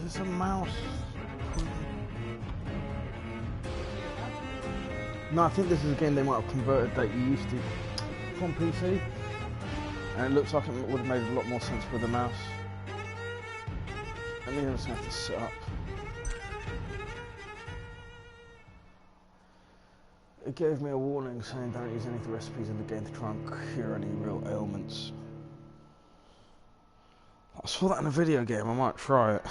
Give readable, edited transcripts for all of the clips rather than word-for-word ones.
Is this a mouse? No, I think this is a game they might have converted that you used to from PC. And it looks like it would have made a lot more sense with a mouse. Let me just have to sit up. It gave me a warning saying don't use any of the recipes in the game to try and cure any real ailments. I saw that in a video game, I might try it.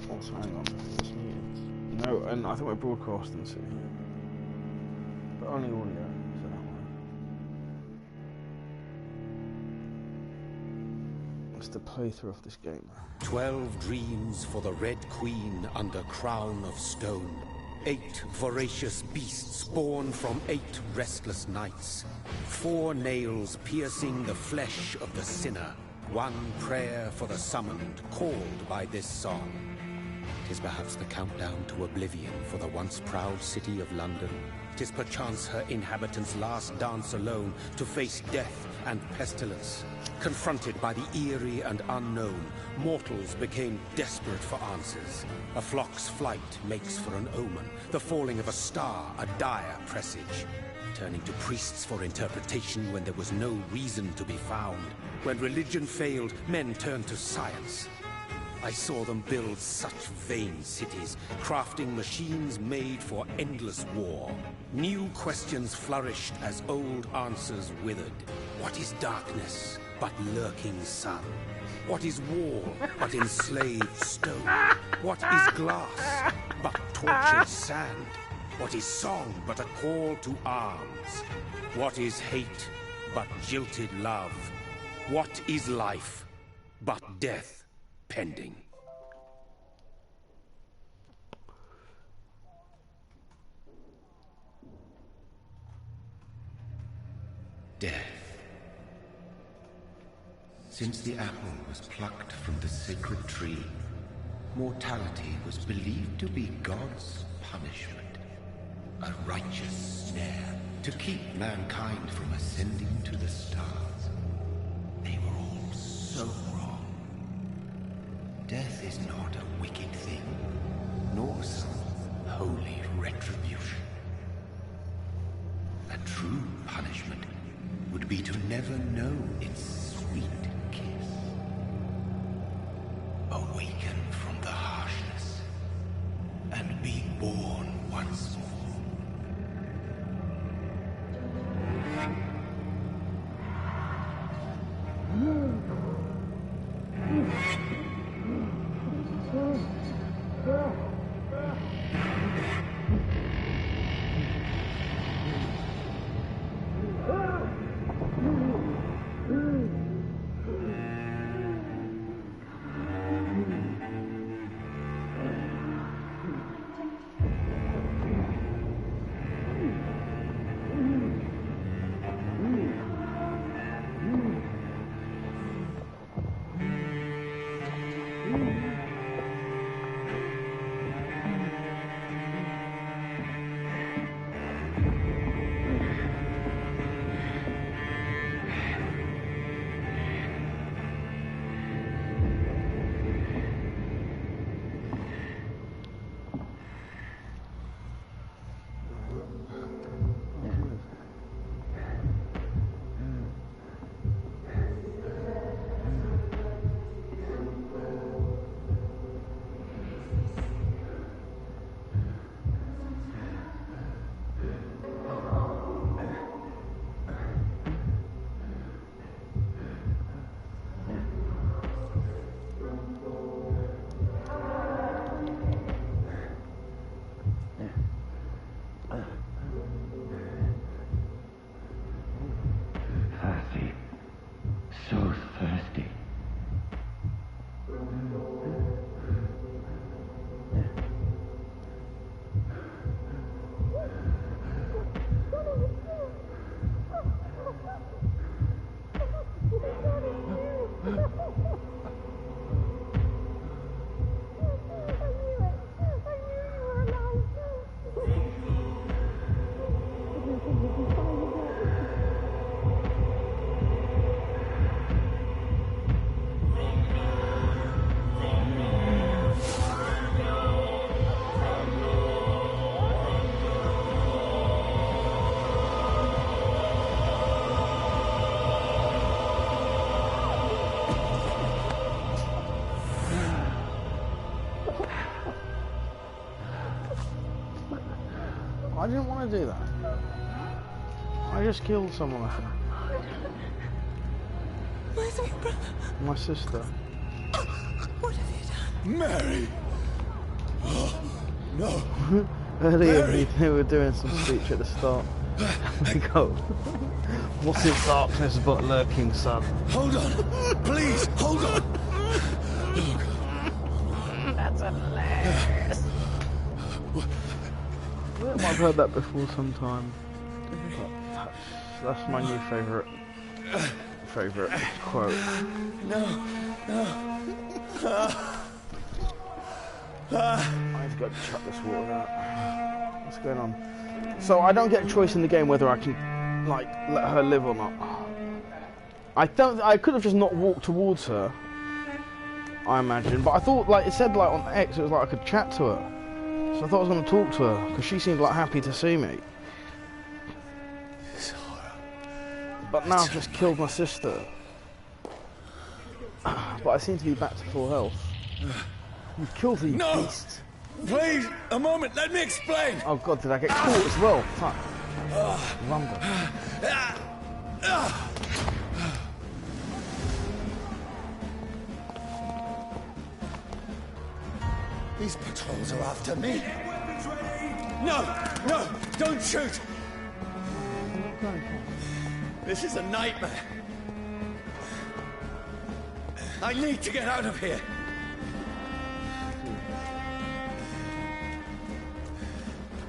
Oh, hang on, it's muted. No, and I think we're broadcasting to here. But only audio, so that way. It's the playthrough of this game. 12 dreams for the Red Queen under crown of stone. 8 voracious beasts born from 8 restless nights. 4 nails piercing the flesh of the sinner. 1 prayer for the summoned, called by this song. 'Tis perhaps the countdown to oblivion for the once proud city of London. 'Tis perchance her inhabitants' last dance alone to face death and pestilence. Confronted by the eerie and unknown, mortals became desperate for answers. A flock's flight makes for an omen, the falling of a star a dire presage. Turning to priests for interpretation when there was no reason to be found. When religion failed, men turned to science. I saw them build such vain cities, crafting machines made for endless war. New questions flourished as old answers withered. What is darkness but lurking sun? What is wall but enslaved stone? What is glass but tortured sand? What is song but a call to arms? What is hate but jilted love? What is life but death pending? Death. Since the apple was plucked from the sacred tree, mortality was believed to be God's punishment. A righteous snare to keep mankind from ascending to the stars. They were all so wrong. Death is not a wicked thing, nor some holy retribution. A true punishment would be to never know its sweet kiss. Awaken from the harshness and be born once more. I didn't want to do that. I just killed someone, I think. My sweet brother. My sister. What have you done? Mary! Oh, no. Earlier Mary! they were doing some speech at the start. They go, "What is darkness but lurking sun?" Hold on. Please, hold on. That's hilarious. I've heard that before sometime. That's my new favourite quote. No. I've got to chuck this water out. What's going on? So I don't get a choice in the game whether I can, like, let her live or not. I could have just not walked towards her, I imagine. But I thought, like, it said, like, on X, it was like I could chat to her. So I thought I was going to talk to her, because she seemed, like, happy to see me. This horror. But now I've just killed my sister. But I seem to be back to full health. You've killed the beast. Please, a moment, let me explain. Oh god, did I get caught as well? Fuck. Rumble. These patrols are after me. No, don't shoot. This is a nightmare. I need to get out of here.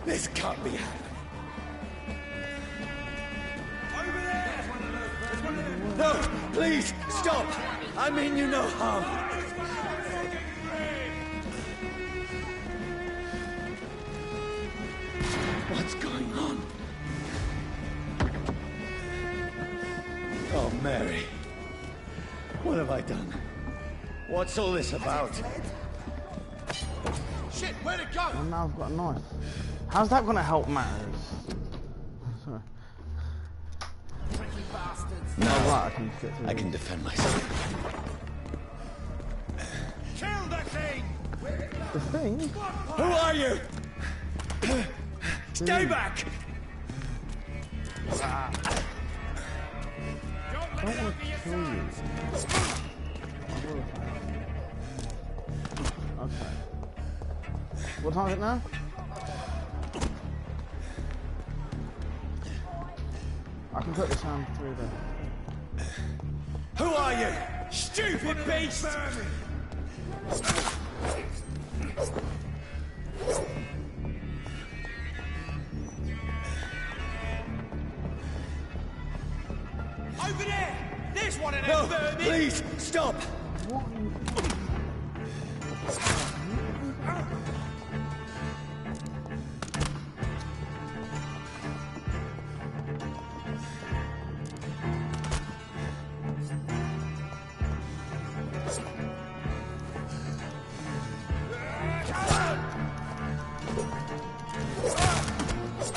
This can't be happening. Over there! No, please, stop! I mean you no harm. What's going on? Oh, Mary. What have I done? What's all this about? Shit, where'd it go? Well, now I've got a knife. How's that going to help matters? Sorry. No, right, I can defend myself. Kill the thing! The thing? Who are you? Stay back! I don't want to kill you. Okay. What time is it now? I can put the sound through there. Who are you? Stupid beast! Over there! There's one of them No, vermin! please, stop!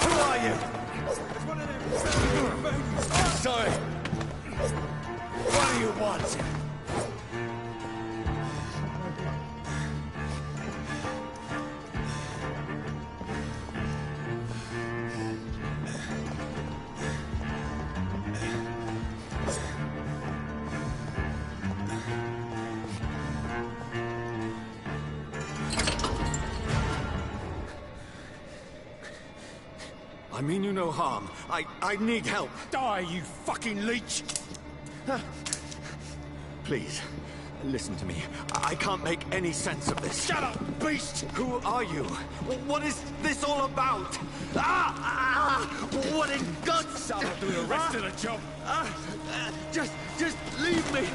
Who are you? There's one of them vermin! Sorry. What do you want? I mean you no harm. I need help. Die, you fucking leech! Please, listen to me. I can't make any sense of this. Shut up, beast! Who are you? What is this all about? What in God's... That'll do the rest of the job. Just leave me.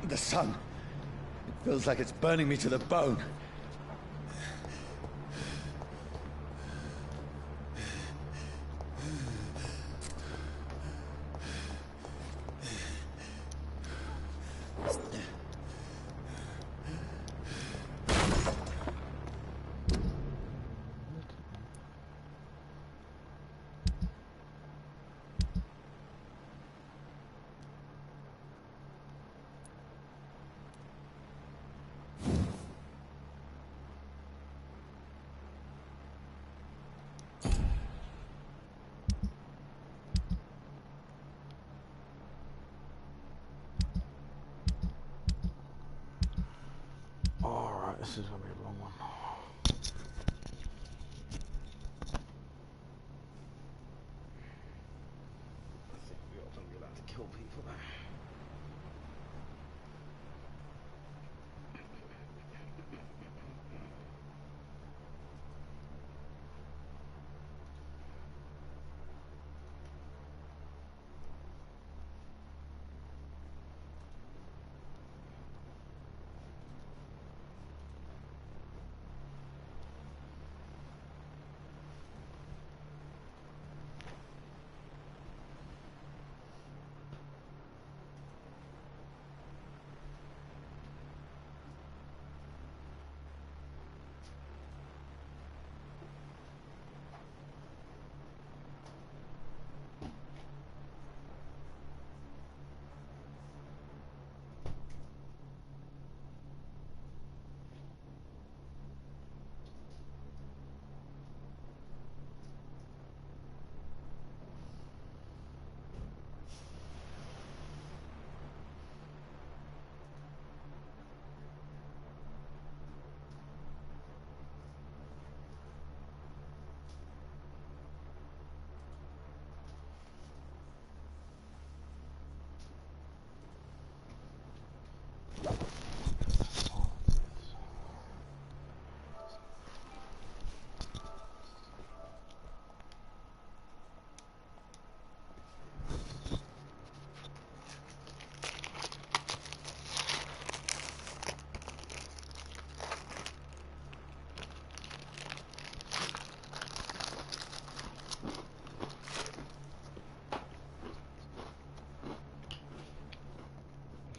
The sun. It feels like it's burning me to the bone. kill people there.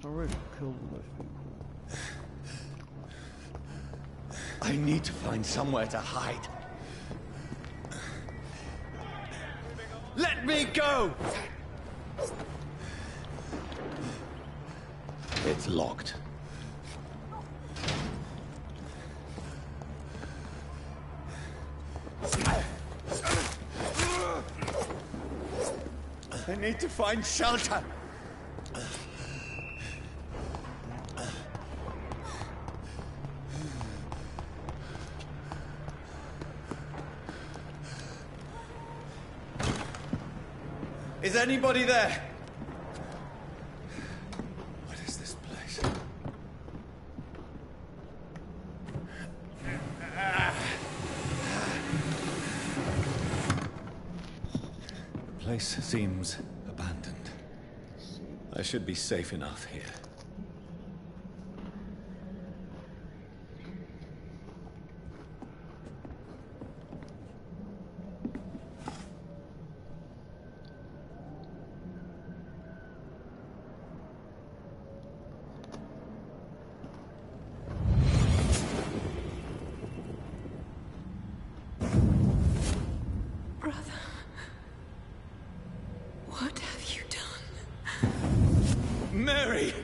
Already killed those people. I need to find somewhere to hide. Let me go! It's locked. I need to find shelter. Is anybody there? What is this place? The place seems abandoned. I should be safe enough here. What have you done? Mary!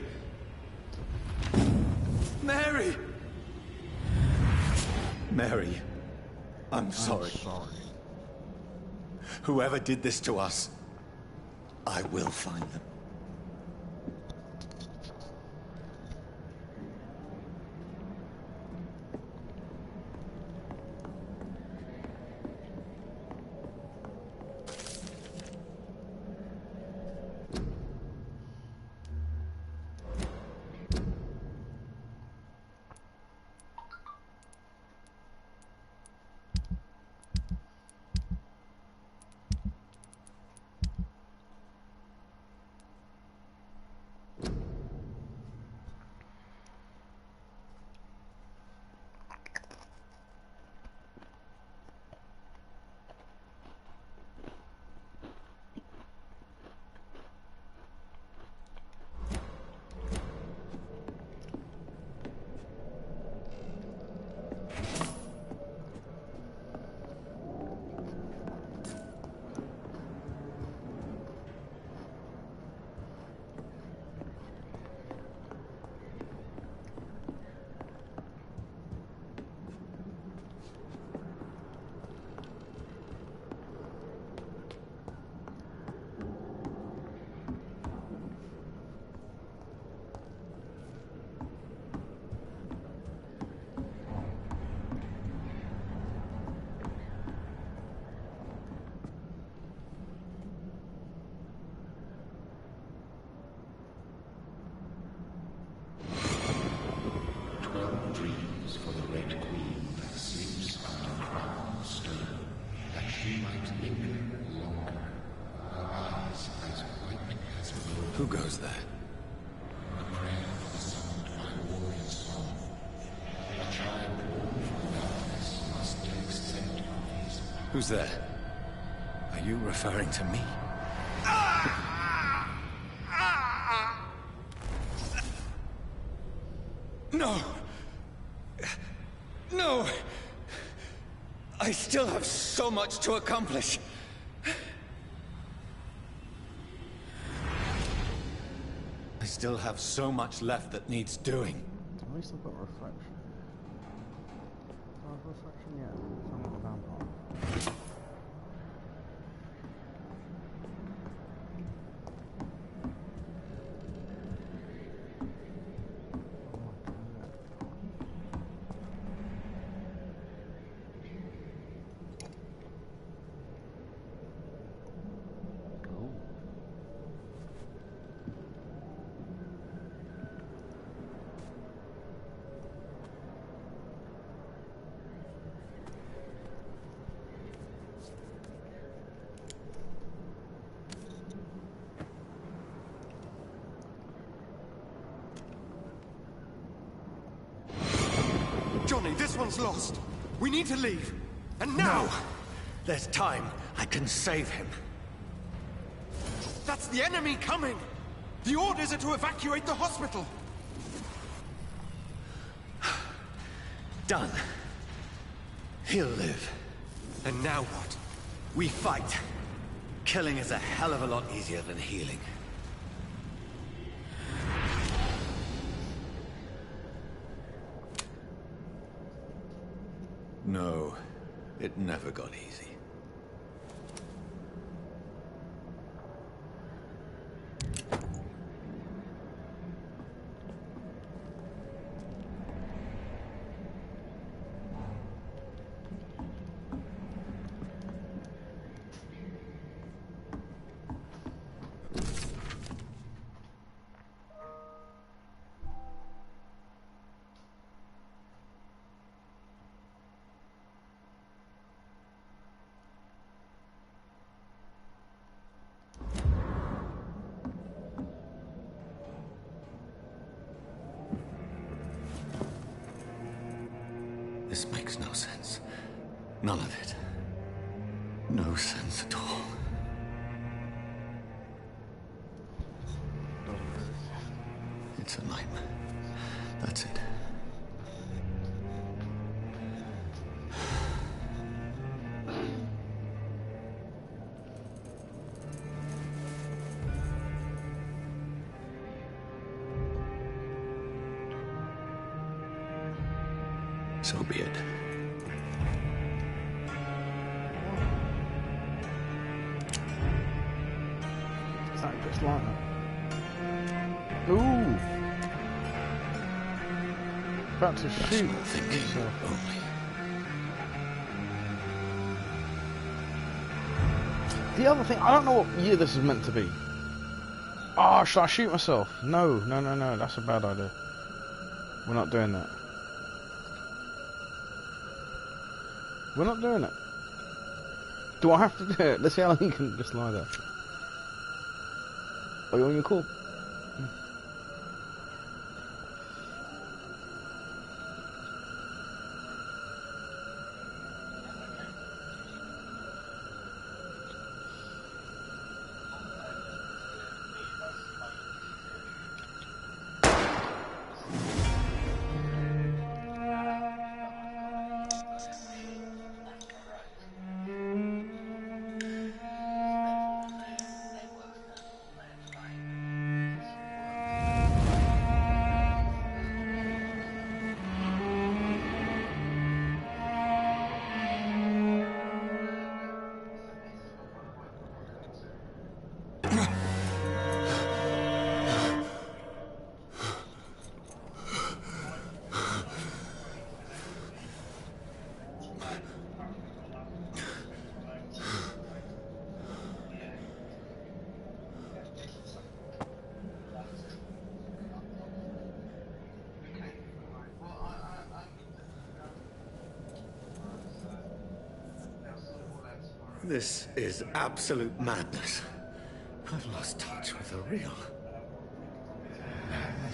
Mary! Mary, I'm sorry. Whoever did this to us, I will find them. Who goes there? Who's there? Are you referring to me? No! No! I still have so much to accomplish. I still have so much left that needs doing. At least I've got reflection. Do I have reflection yet? So I'm not a vampire. Johnny, this one's lost. We need to leave. And now! No! There's time. I can save him. That's the enemy coming! The orders are to evacuate the hospital! Done. He'll live. And now what? We fight. Killing is a hell of a lot easier than healing. No, it never got easy. This makes no sense. None of it. No sense at all. It's a nightmare. That's it. So be it. Is that just like that? Ooh! About to shoot. Rational thinking only. The other thing, I don't know what year this is meant to be. Oh, should I shoot myself? No, no, no, no, that's a bad idea. We're not doing that. We're not doing it. Do I have to do it? Let's see how long you can just lie there. Are you on your call? This is absolute madness. I've lost touch with the real.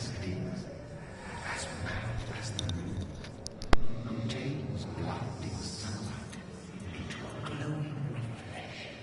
as it is, as round as the moon, obtains blinding sunlight into a glowing reflection.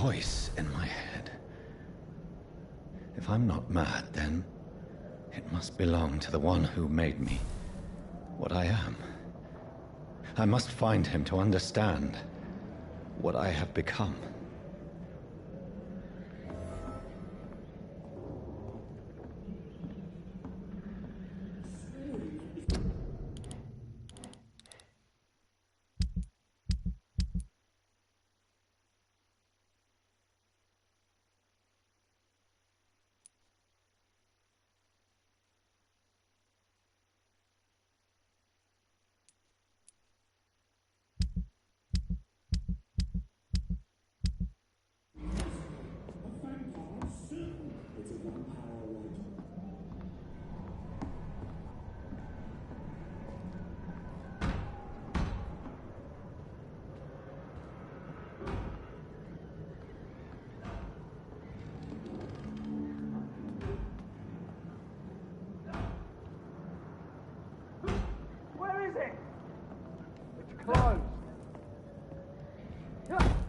Voice in my head. If I'm not mad, then it must belong to the one who made me what I am. I must find him to understand what I have become.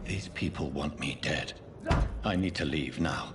These people want me dead. I need to leave now.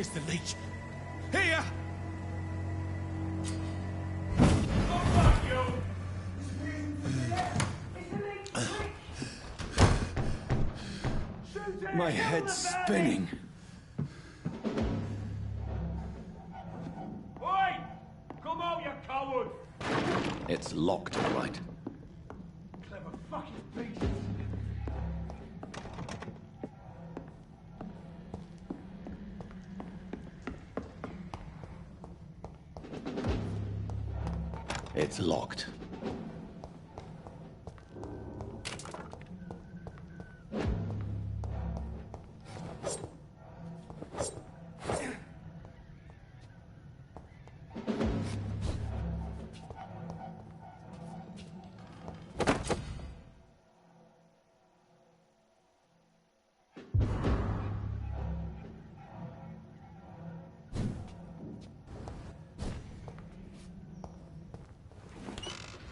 Here's the leech. Here! My head's spinning. Oi! Come out, you coward! It's locked, all right. Clever fucking beast! It's locked.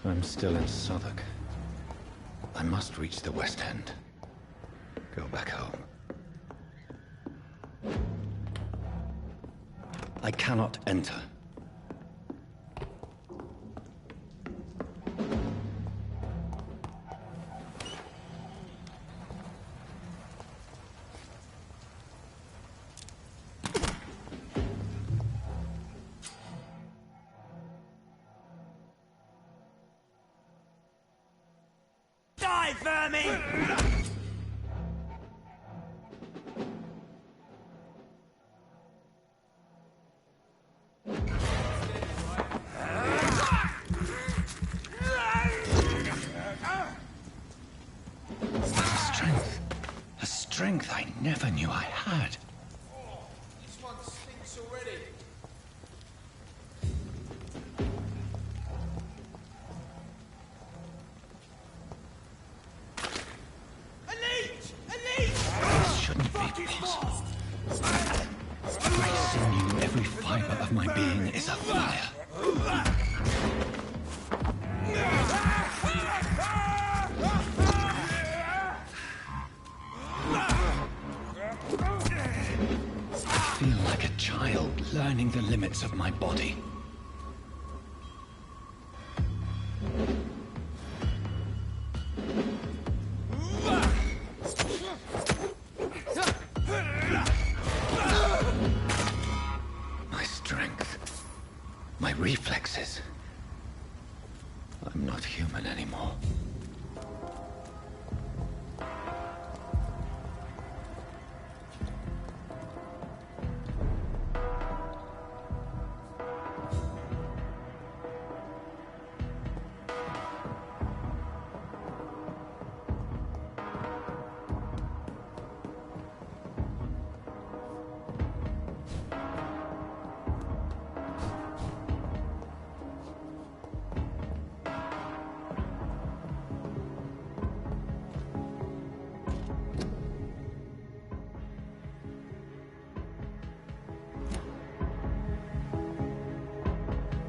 I'm still in Southwark. I must reach the West End. Go back home. I cannot enter. Die, vermin! A strength I never knew I had. This one stinks already. A leech! A leech! This shouldn't be possible. Every sinew, every fiber of my being is afire. I feel like a child learning the limits of my body. My strength, my reflexes. I'm not human anymore.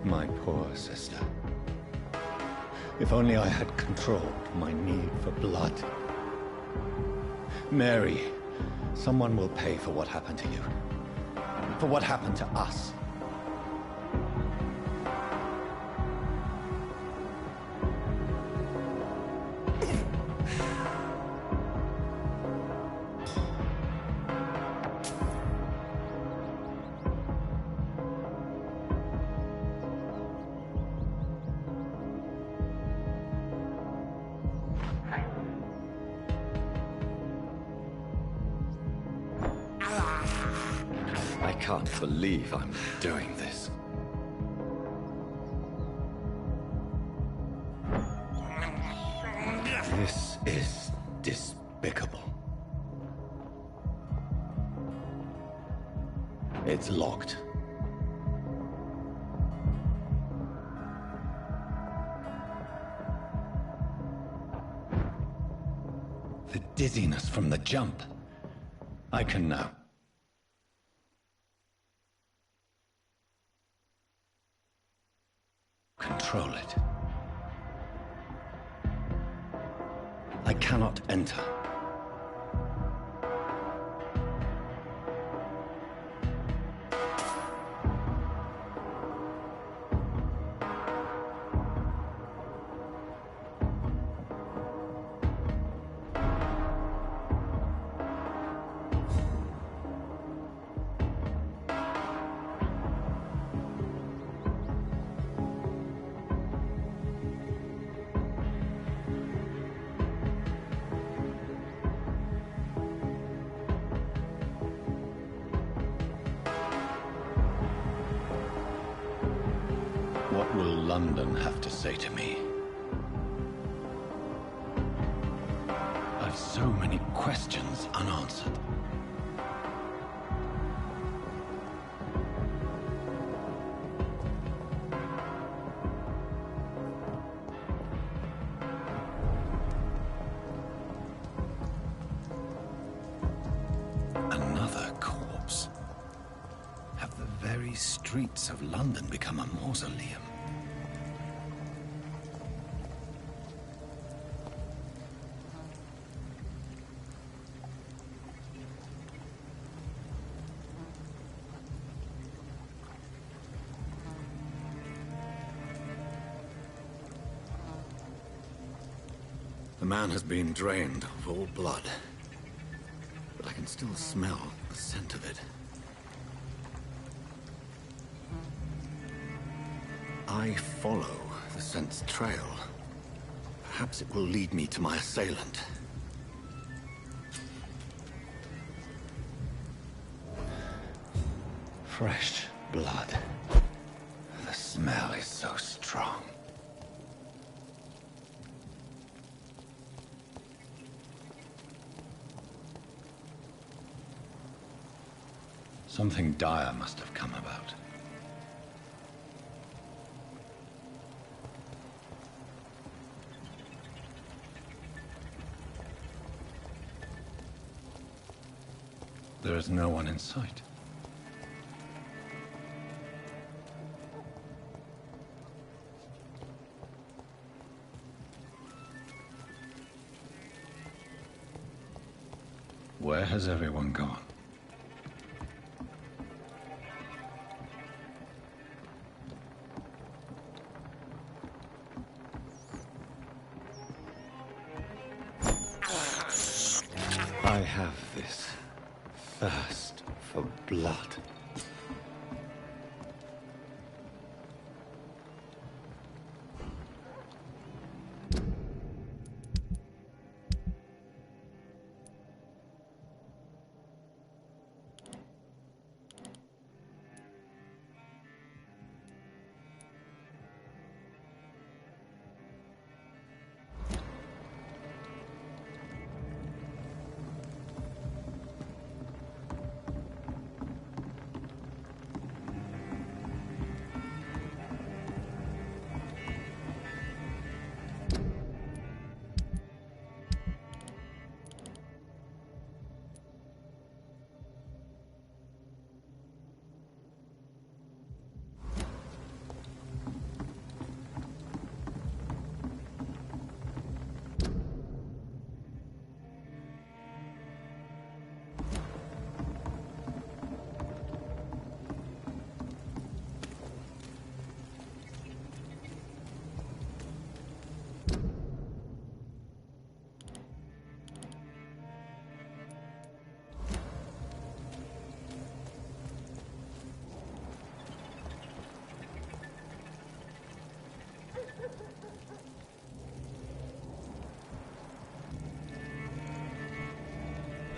My poor sister. If only I had controlled my need for blood. Mary, someone will pay for what happened to you. For what happened to us. I can't believe I'm doing this. This is despicable. It's locked. The dizziness from the jump. I can now control it. I cannot enter. will London have to say to me? I've so many questions unanswered. Another corpse. Have the very streets of London become a mausoleum? The man has been drained of all blood, but I can still smell the scent of it. I follow the scent's trail. Perhaps it will lead me to my assailant. Fresh blood. The smell is so strong. Something dire must have come about. There is no one in sight. Where has everyone gone? I have this thirst for blood.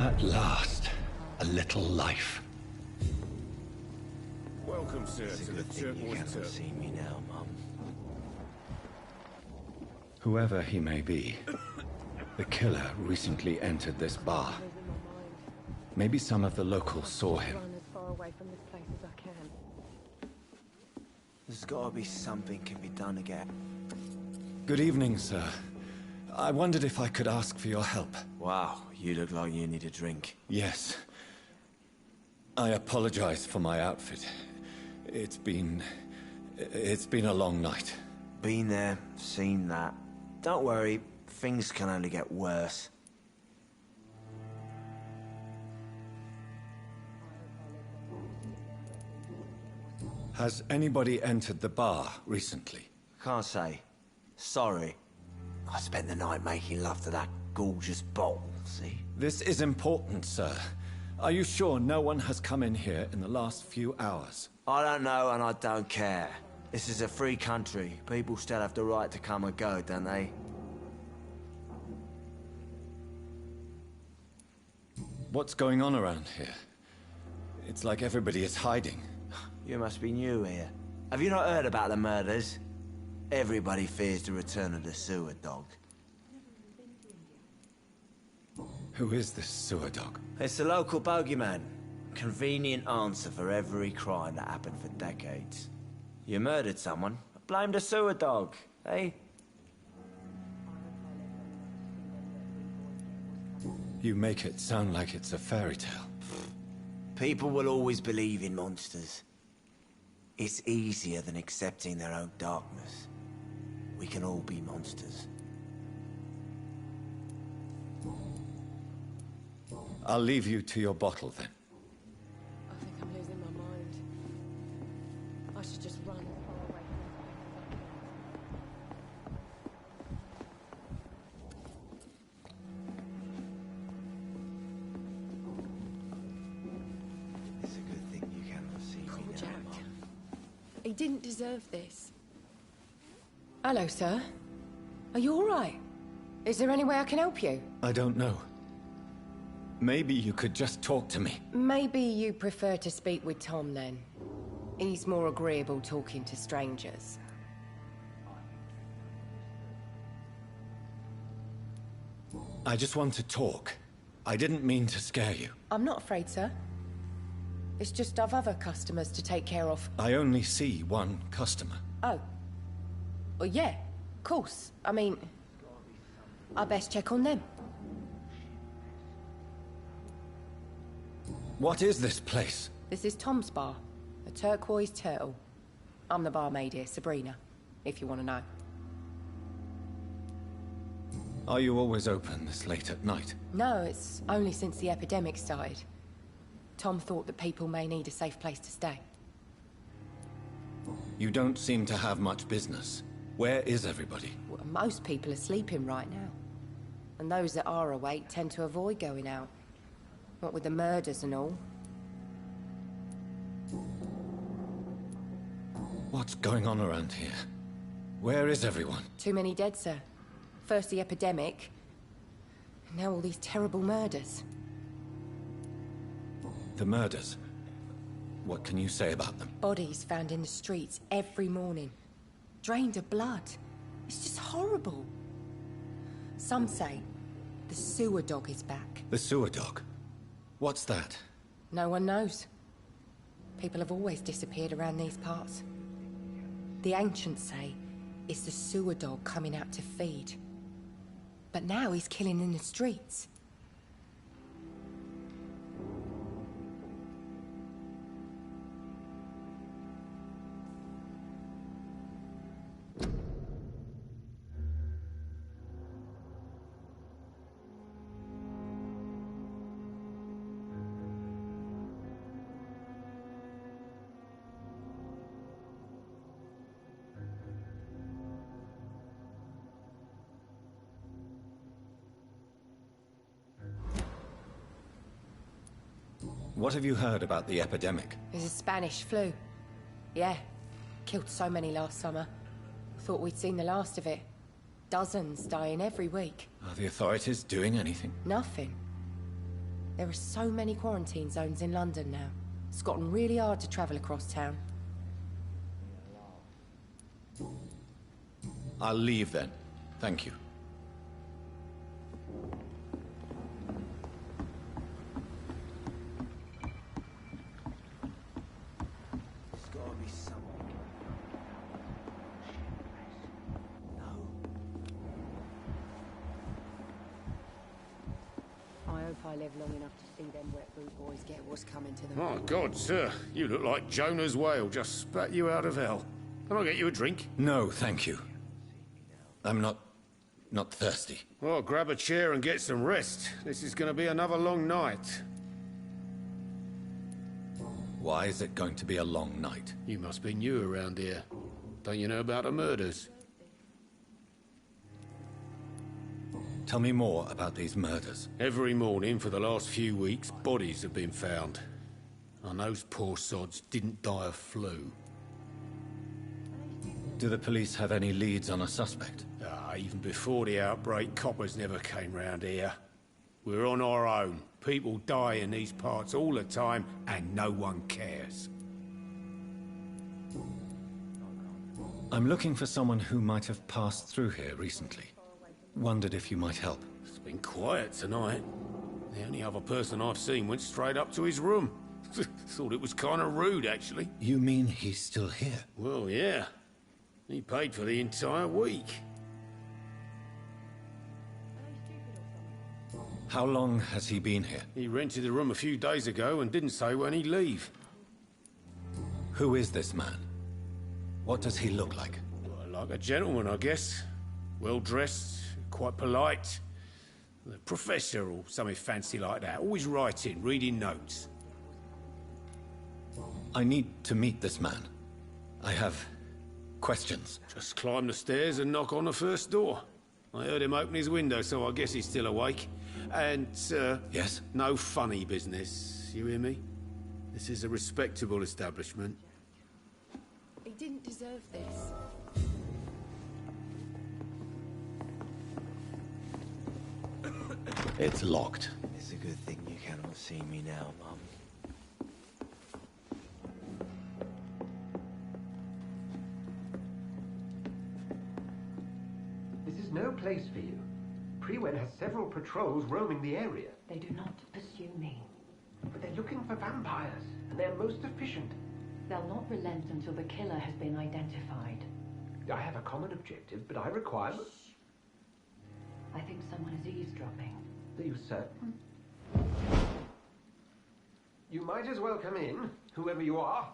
At last, a little life. Welcome, sir, to the Turquoise Turtle. See me now, Mum. Whoever he may be, the killer recently entered this bar. Maybe some of the locals saw him. Run as far away from this place as I can. There's gotta be something can be done again. Good evening, sir. I wondered if I could ask for your help. Wow, you look like you need a drink. Yes. I apologize for my outfit. It's been a long night. Been there, seen that. Don't worry, things can only get worse. Has anybody entered the bar recently? Can't say. Sorry. I spent the night making love to that gorgeous bottle, see? This is important, sir. Are you sure no one has come in here in the last few hours? I don't know and I don't care. This is a free country. People still have the right to come and go, don't they? What's going on around here? It's like everybody is hiding. You must be new here. Have you not heard about the murders? Everybody fears the return of the sewer dog. Who is this sewer dog? It's the local bogeyman. Convenient answer for every crime that happened for decades. You murdered someone, blame the sewer dog, eh? You make it sound like it's a fairy tale. People will always believe in monsters. It's easier than accepting their own darkness. We can all be monsters. I'll leave you to your bottle then. I think I'm losing my mind. I should just run far away It's a good thing you cannot see me from now. Jack. He didn't deserve this. Hello, sir. Are you all right? Is there any way I can help you? I don't know. Maybe you could just talk to me. Maybe you prefer to speak with Tom, then. He's more agreeable talking to strangers. I just want to talk. I didn't mean to scare you. I'm not afraid, sir. It's just I've other customers to take care of. I only see one customer. Oh. Well, yeah, of course. I mean, I best check on them. What is this place? This is Tom's bar, a turquoise turtle. I'm the barmaid here, Sabrina, if you want to know. Are you always open this late at night? No, it's only since the epidemic started. Tom thought that people may need a safe place to stay. You don't seem to have much business. Where is everybody? Well, most people are sleeping right now. And those that are awake tend to avoid going out. What with the murders and all. What's going on around here? Where is everyone? Too many dead, sir. First the epidemic, and now all these terrible murders. The murders. What can you say about them? Bodies found in the streets every morning. Drained of blood. It's just horrible. Some say the sewer dog is back. The sewer dog? What's that? No one knows. People have always disappeared around these parts. The ancients say it's the sewer dog coming out to feed. But now he's killing in the streets. What have you heard about the epidemic? There's a Spanish flu. Yeah. Killed so many last summer. Thought we'd seen the last of it. Dozens dying every week. Are the authorities doing anything? Nothing. There are so many quarantine zones in London now. It's gotten really hard to travel across town. I'll leave then. Thank you. There's gotta be something. No. I hope I live long enough to see them wet boot boys get what's coming to them. My God, sir, you look like Jonah's whale just spat you out of hell. Can I get you a drink? No, thank you. I'm not thirsty. Well, grab a chair and get some rest. This is going to be another long night. Why is it going to be a long night? You must be new around here. Don't you know about the murders? Tell me more about these murders. Every morning for the last few weeks, bodies have been found. And those poor sods didn't die of flu. Do the police have any leads on a suspect? Even before the outbreak, coppers never came round here. We're on our own. People die in these parts all the time, and no one cares. I'm looking for someone who might have passed through here recently. Wondered if you might help. It's been quiet tonight. The only other person I've seen went straight up to his room. Thought it was kind of rude, actually. You mean he's still here? Well, yeah. He paid for the entire week. How long has he been here? He rented the room a few days ago and didn't say when he'd leave. Who is this man? What does he look like? Well, like a gentleman, I guess. Well-dressed, quite polite. A professor or something fancy like that. Always writing, reading notes. I need to meet this man. I have questions. Just climb the stairs and knock on the first door. I heard him open his window, so I guess he's still awake. And, Yes? no funny business. You hear me? This is a respectable establishment. He didn't deserve this. It's locked. It's a good thing you cannot see me now, Mum. This is no place for you. Prewen has several patrols roaming the area. They do not pursue me. But they're looking for vampires, and they're most efficient. They'll not relent until the killer has been identified. I have a common objective, but I require... I think someone is eavesdropping. Are you certain? You might as well come in, whoever you are.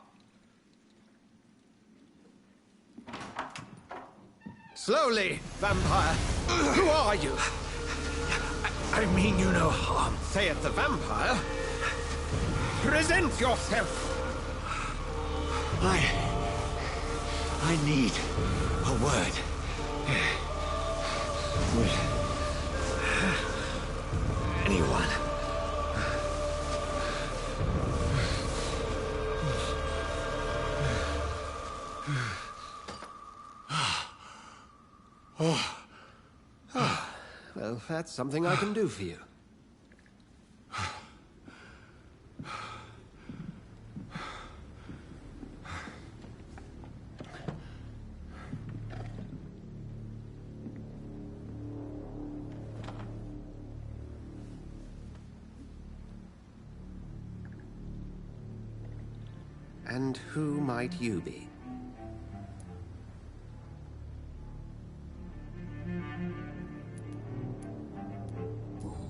Slowly, vampire. Who are you? I mean you no harm, saith the vampire. Present yourself. I need a word. With anyone. Well, that's something I can do for you. And who might you be?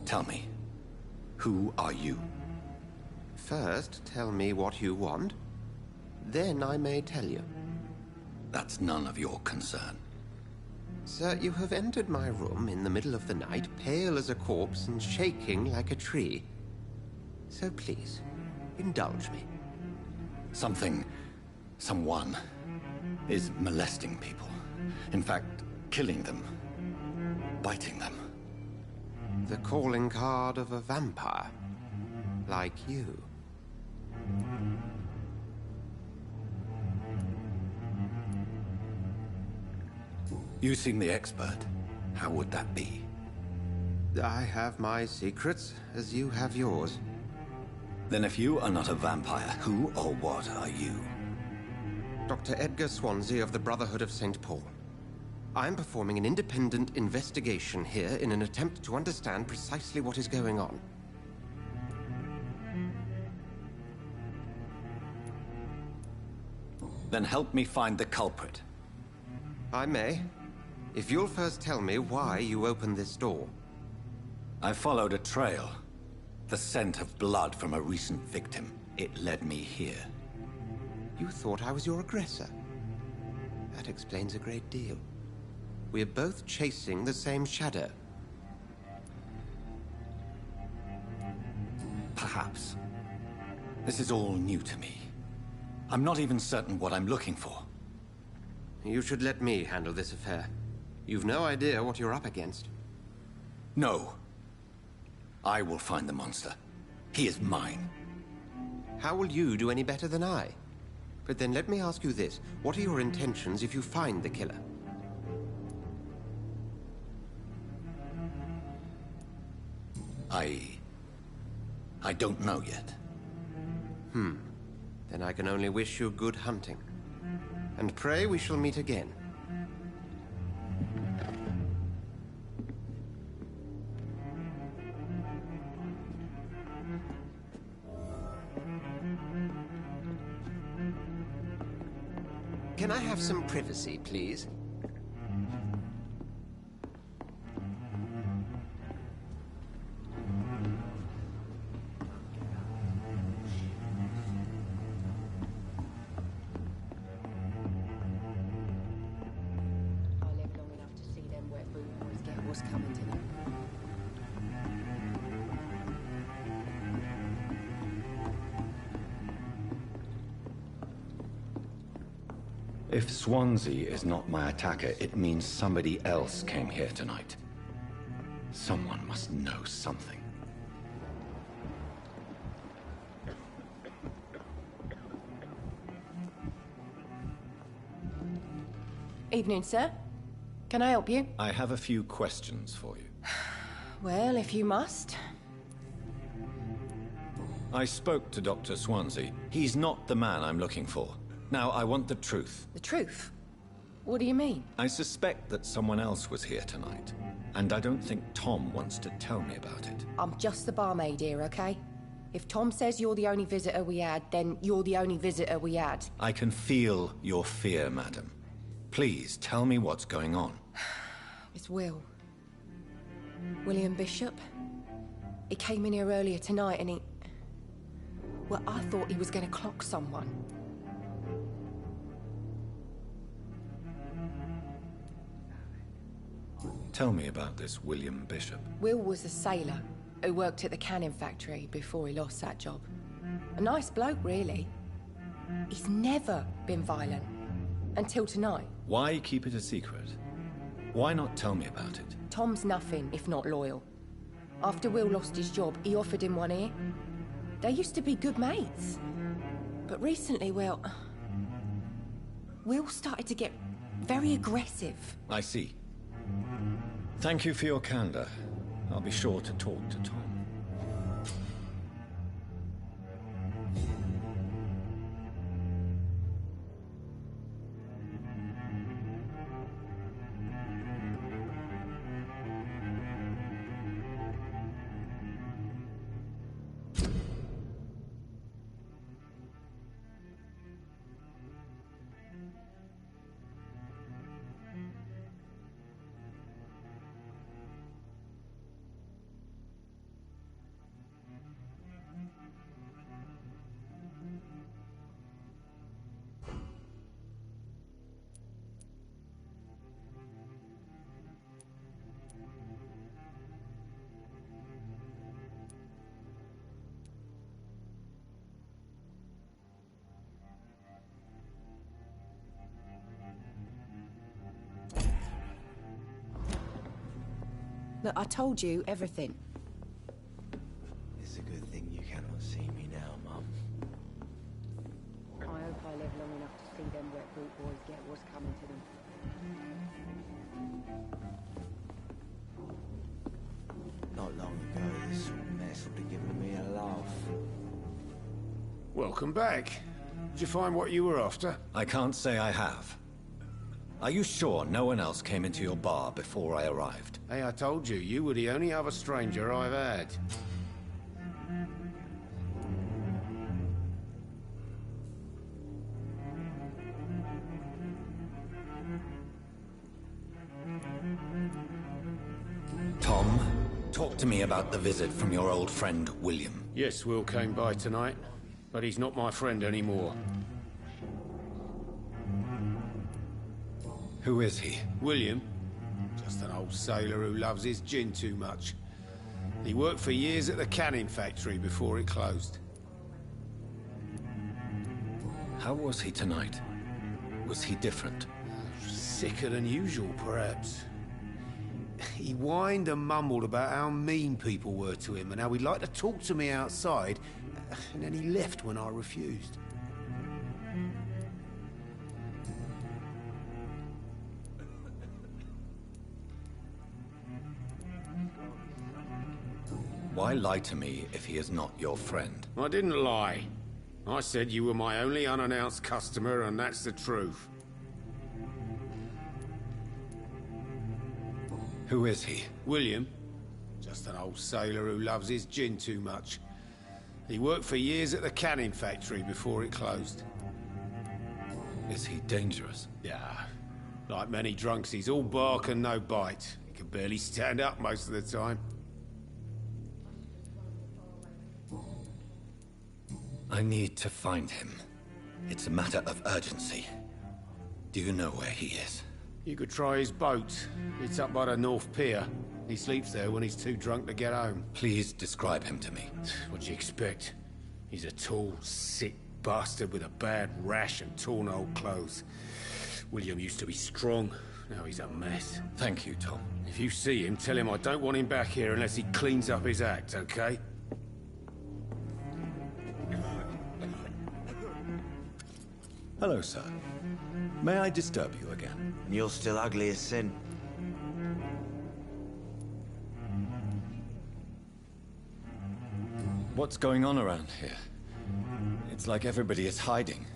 Tell me, who are you? First, tell me what you want. Then I may tell you. That's none of your concern. Sir, you have entered my room in the middle of the night, pale as a corpse and shaking like a tree. So please, indulge me. Someone is molesting people. In fact, killing them. Biting them. The calling card of a vampire. Like you. You seem the expert. How would that be? I have my secrets, as you have yours. Then if you are not a vampire, who or what are you? Dr. Edgar Swansea of the Brotherhood of St. Paul. I'm performing an independent investigation here in an attempt to understand precisely what is going on. Then help me find the culprit. I may, if you'll first tell me why you opened this door. I followed a trail. The scent of blood from a recent victim. It led me here. You thought I was your aggressor. That explains a great deal. We're both chasing the same shadow. Perhaps. This is all new to me. I'm not even certain what I'm looking for. You should let me handle this affair. You've no idea what you're up against. No. I will find the monster. He is mine. How will you do any better than I? But then let me ask you this. What are your intentions if you find the killer? I don't know yet. Then I can only wish you good hunting. and pray we shall meet again. Can I have some privacy, please? If Swansea is not my attacker, it means somebody else came here tonight. Someone must know something. Evening, sir. Can I help you? I have a few questions for you. Well, if you must. I spoke to Dr. Swansea. He's not the man I'm looking for. Now, I want the truth. The truth? What do you mean? I suspect that someone else was here tonight, and I don't think Tom wants to tell me about it. I'm just the barmaid here, okay? If Tom says you're the only visitor we had, then you're the only visitor we had. I can feel your fear, madam. Please, tell me what's going on. It's Will. William Bishop. He came in here earlier tonight and he... Well, I thought he was going to clock someone. Tell me about this William Bishop. Will was a sailor who worked at the cannon factory before he lost that job. A nice bloke, really. He's never been violent. Until tonight. Why keep it a secret? Why not tell me about it? Tom's nothing if not loyal. After Will lost his job, he offered him one ear. They used to be good mates. But recently, well... Will started to get very aggressive. I see. Thank you for your candor. I'll be sure to talk to Tom. Look, I told you everything. It's a good thing you cannot see me now, Mum. I hope I live long enough to see them wet boot boys get what's coming to them. Not long ago, this sort of mess would have given me a laugh. Welcome back. Did you find what you were after? I can't say I have. Are you sure no one else came into your bar before I arrived? Hey, I told you, you were the only other stranger I've had. Tom, talk to me about the visit from your old friend, William. Yes, Will came by tonight, but he's not my friend anymore. Who is he? William. Just an old sailor who loves his gin too much. He worked for years at the cannon factory before it closed. How was he tonight? Was he different? Sicker than usual, perhaps. He whined and mumbled about how mean people were to him and how he'd like to talk to me outside, and then he left when I refused. Why lie to me if he is not your friend? I didn't lie. I said you were my only unannounced customer, and that's the truth. Who is he? William. Just an old sailor who loves his gin too much. He worked for years at the canning factory before it closed. Is he dangerous? Yeah. Like many drunks, he's all bark and no bite. He can barely stand up most of the time. I need to find him. It's a matter of urgency. Do you know where he is? You could try his boat. It's up by the North Pier. He sleeps there when he's too drunk to get home. Please describe him to me. What do you expect? He's a tall, sick bastard with a bad rash and torn old clothes. William used to be strong. Now he's a mess. Thank you, Tom. If you see him, tell him I don't want him back here unless he cleans up his act, okay? Hello, sir. May I disturb you again? And you're still ugly as sin. What's going on around here? It's like everybody is hiding.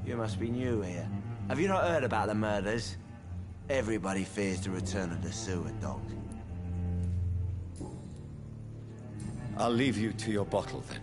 You must be new here. Have you not heard about the murders? Everybody fears the return of the sewer dog. I'll leave you to your bottle, then.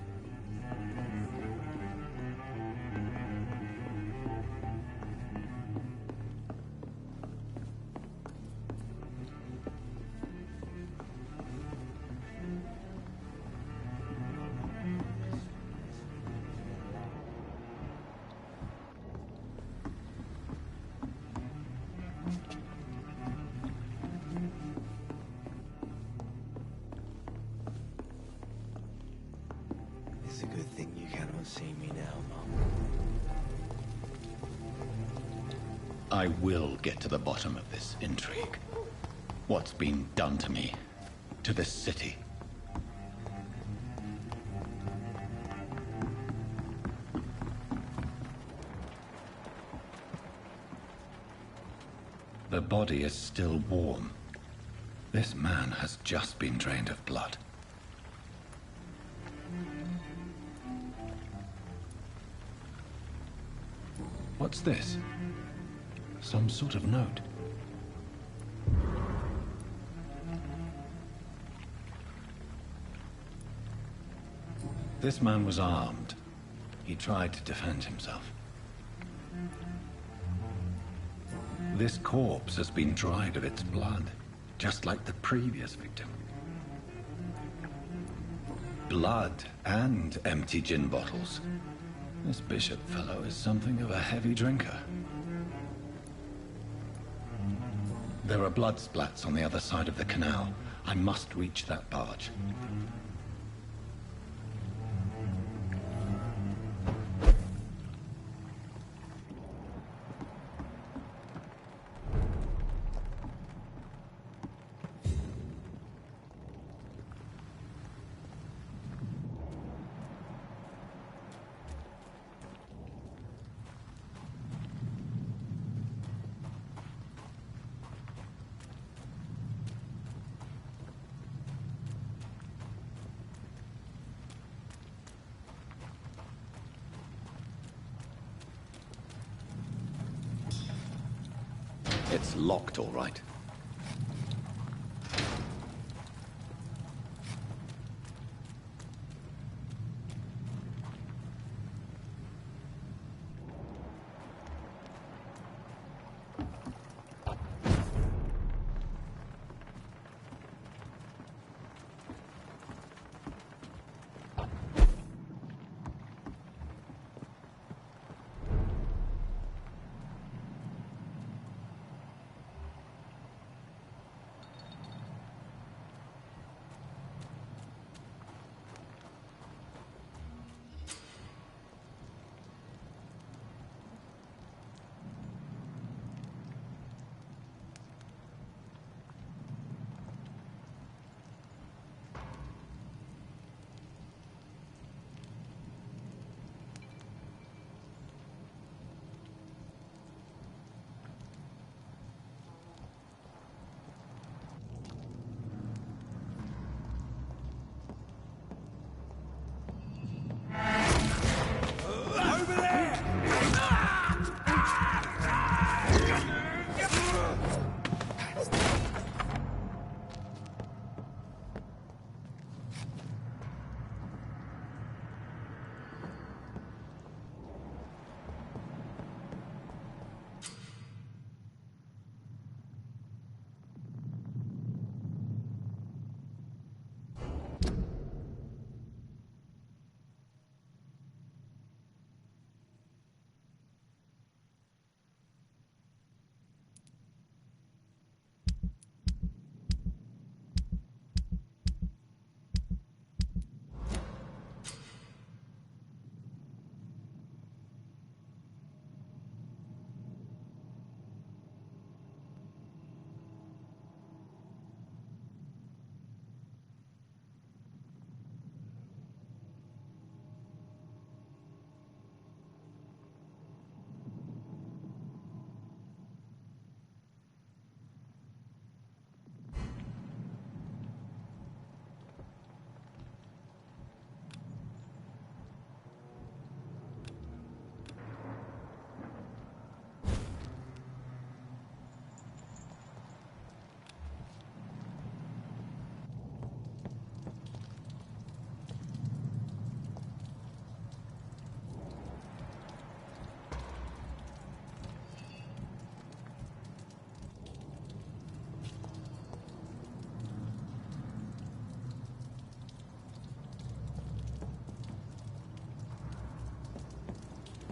It's a good thing you cannot see me now, Mum. I will get to the bottom of this intrigue. What's been done to me, to this city. The body is still warm. This man has just been drained of blood. What's this? Some sort of note. This man was armed. He tried to defend himself. This corpse has been dried of its blood, just like the previous victim. Blood and empty gin bottles. This bishop fellow is something of a heavy drinker. There are blood splats on the other side of the canal. I must reach that barge. It's locked, all right.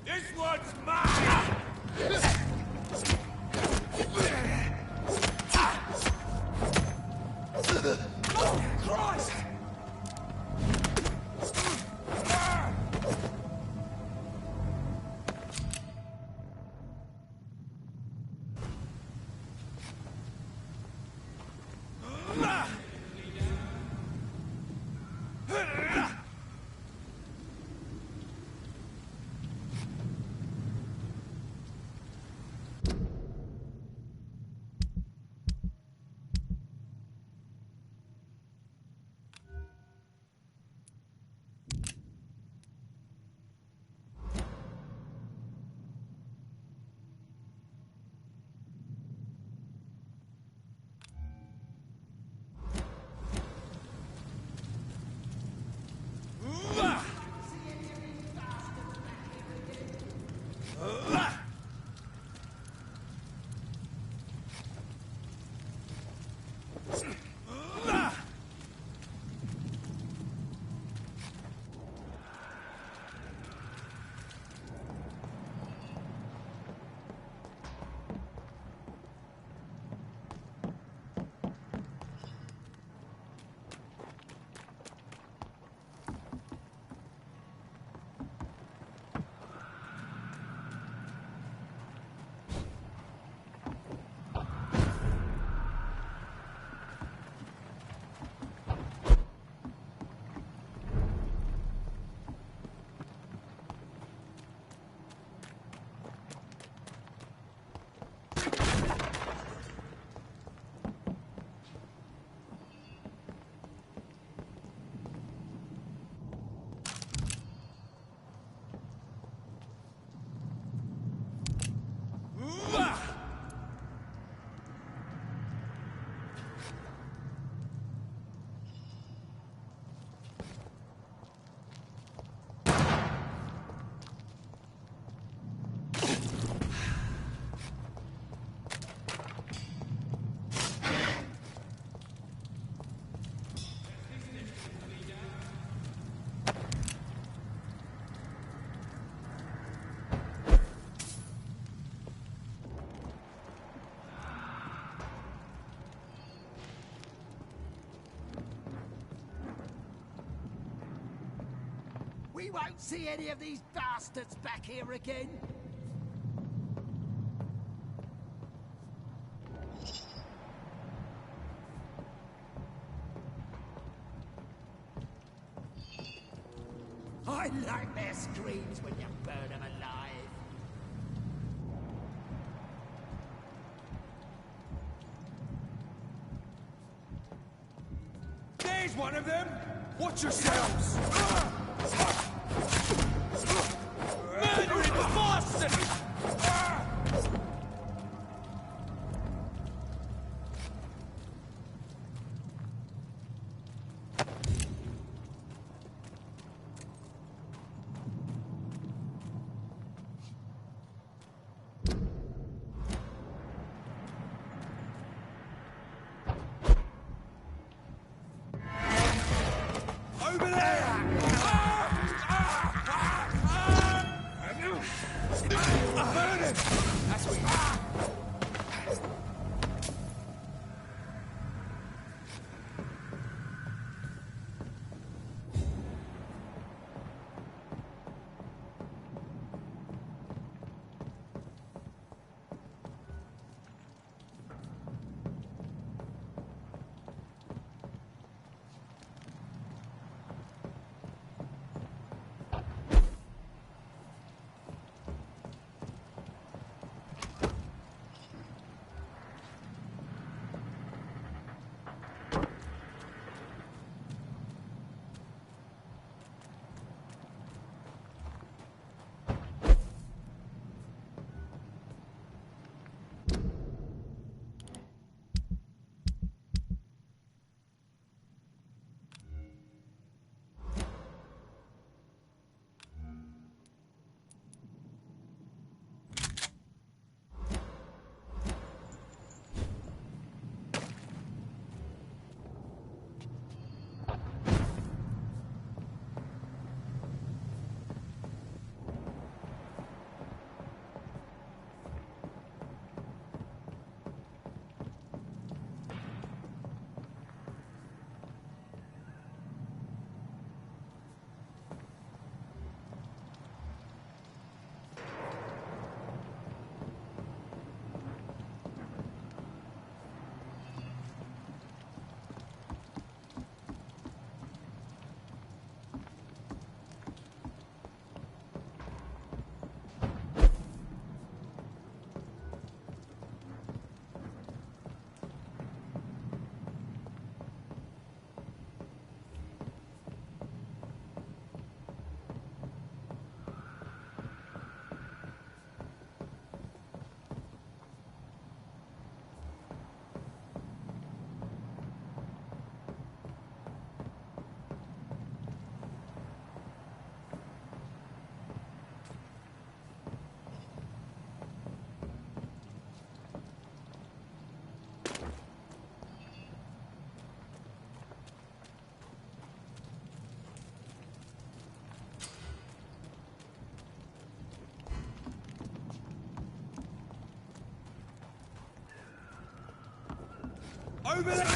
This one's mine! Oh, Christ! We won't see any of these bastards back here again. I like their screams when you burn them alive. There's one of them! Watch yourselves! Murdering bastard! Over there! Over there!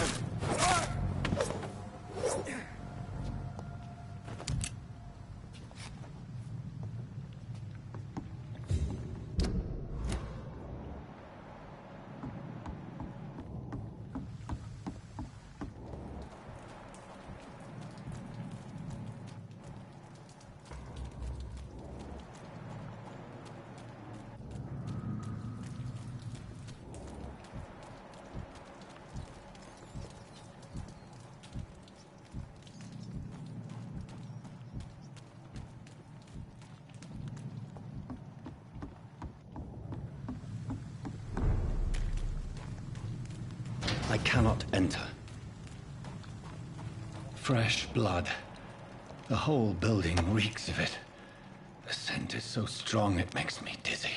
I cannot enter. Fresh blood. The whole building reeks of it. The scent is so strong it makes me dizzy.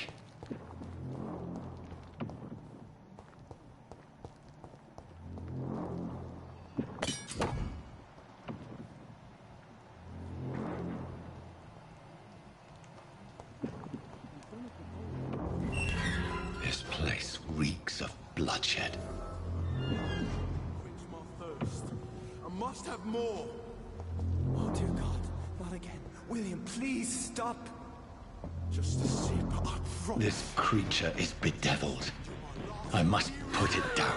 This place reeks of bloodshed. Quench my thirst. I must have more. Oh dear God, not again. William, please stop. Just a sip, I promise. This creature is bedeviled. I must put it down.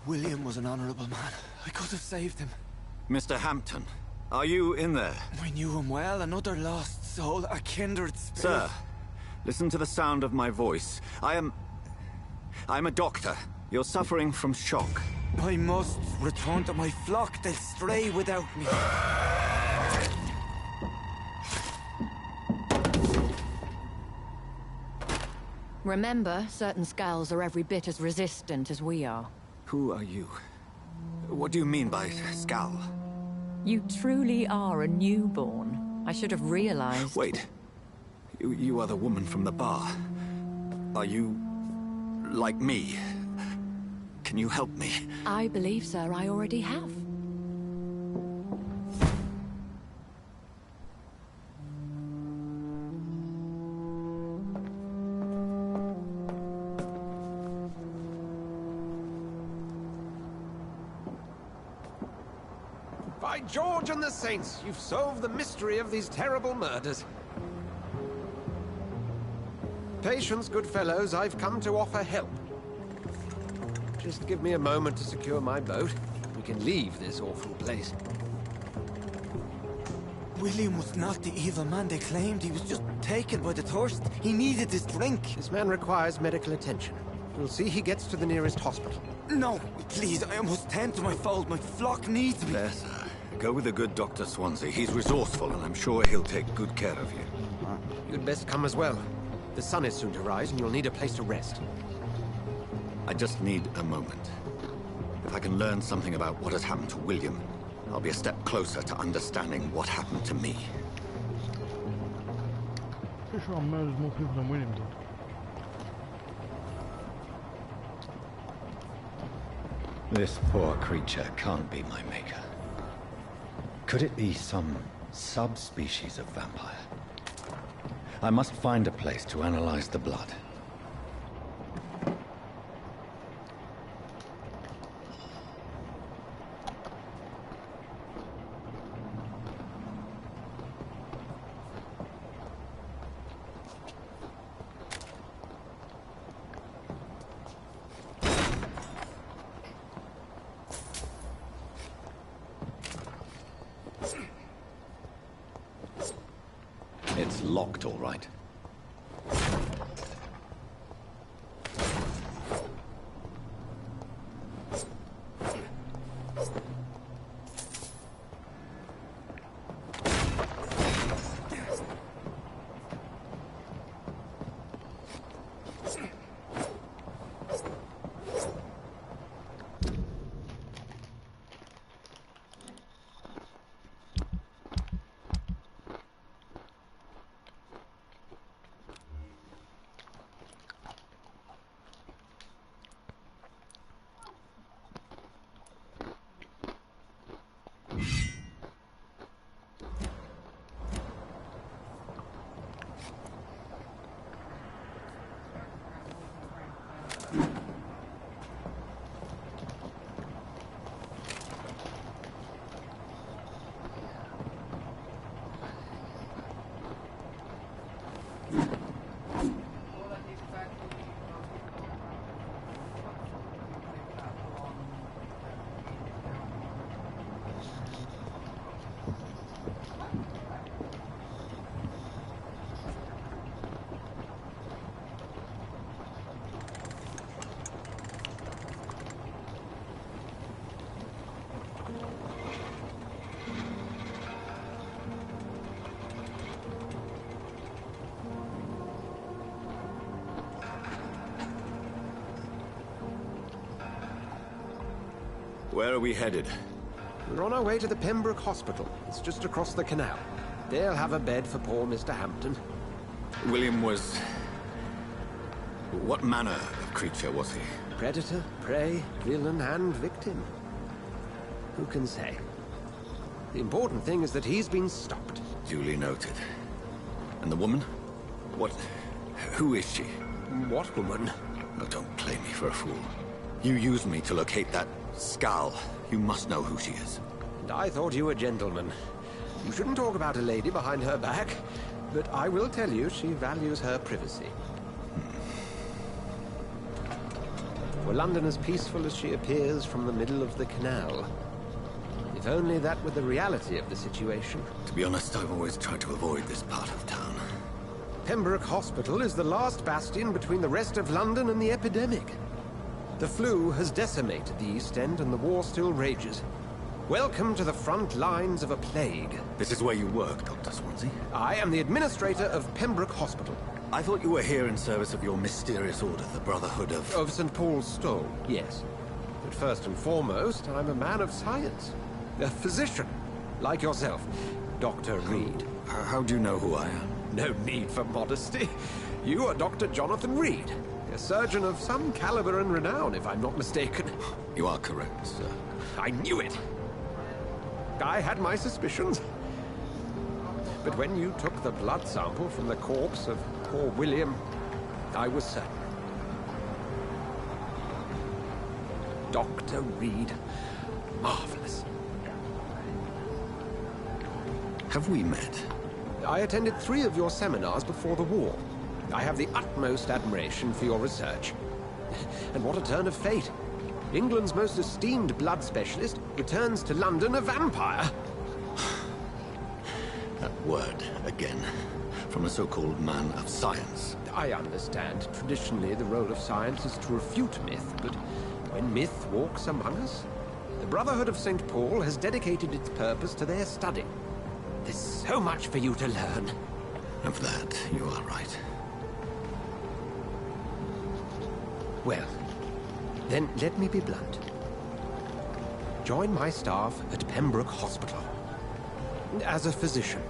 William was an honorable man. I could have saved him. Mr. Hampton, are you in there? I knew him well, another lost soul, a kindred spirit. Sir, listen to the sound of my voice. I'm a doctor. You're suffering from shock. I must return to my flock. They'll stray without me. Remember, certain skulls are every bit as resistant as we are. Who are you? What do you mean by Skal? You truly are a newborn. I should have realized. Wait. You are the woman from the bar. Are you... like me? Can you help me? I believe, sir, I already have. By George and the Saints, you've solved the mystery of these terrible murders. Patience, good fellows, I've come to offer help. Just give me a moment to secure my boat. We can leave this awful place. William was not the evil man they claimed. He was just taken by the thirst. He needed this drink. This man requires medical attention. We'll see he gets to the nearest hospital. No, please, I must tend to my fold. My flock needs me. There, sir. Go with the good Dr. Swansea. He's resourceful, and I'm sure he'll take good care of you. You'd best come as well. The sun is soon to rise, and you'll need a place to rest. I just need a moment. If I can learn something about what has happened to William, I'll be a step closer to understanding what happened to me. Pretty sure I murdered more people than William did. This poor creature can't be my maker. Could it be some subspecies of vampire? I must find a place to analyze the blood. It's locked, all right. Where are we headed? We're on our way to the Pembroke Hospital. It's just across the canal. They'll have a bed for poor Mr. Hampton. William was... What manner of creature was he? Predator, prey, villain, and victim. Who can say? The important thing is that he's been stopped. Duly noted. And the woman? What... who is she? What woman? Oh, don't play me for a fool. You used me to locate that skull. You must know who she is. And I thought you a gentleman. You shouldn't talk about a lady behind her back, but I will tell you she values her privacy. Were London as peaceful as she appears from the middle of the canal? If only that were the reality of the situation. To be honest, I've always tried to avoid this part of town. Pembroke Hospital is the last bastion between the rest of London and the epidemic. The flu has decimated the East End and the war still rages. Welcome to the front lines of a plague. This is where you work, Dr. Swansea? I am the administrator of Pembroke Hospital. I thought you were here in service of your mysterious order, the Brotherhood of... Of St. Paul's Stole, yes. But first and foremost, I'm a man of science. A physician, like yourself, Dr. Reed. How do you know who I am? No need for modesty. You are Dr. Jonathan Reed, a surgeon of some caliber and renown, if I'm not mistaken. You are correct, sir. I knew it! I had my suspicions. But when you took the blood sample from the corpse of poor William, I was certain. Dr. Reed. Marvelous. Have we met? I attended 3 of your seminars before the war. I have the utmost admiration for your research. And what a turn of fate. England's most esteemed blood specialist returns to London a vampire. That word, again. From a so-called man of science. I understand. Traditionally, the role of science is to refute myth, but when myth walks among us, the Brotherhood of St. Paul has dedicated its purpose to their study. There's so much for you to learn. Of that, you are right. Well, then let me be blunt. Join my staff at Pembroke Hospital. As a physician.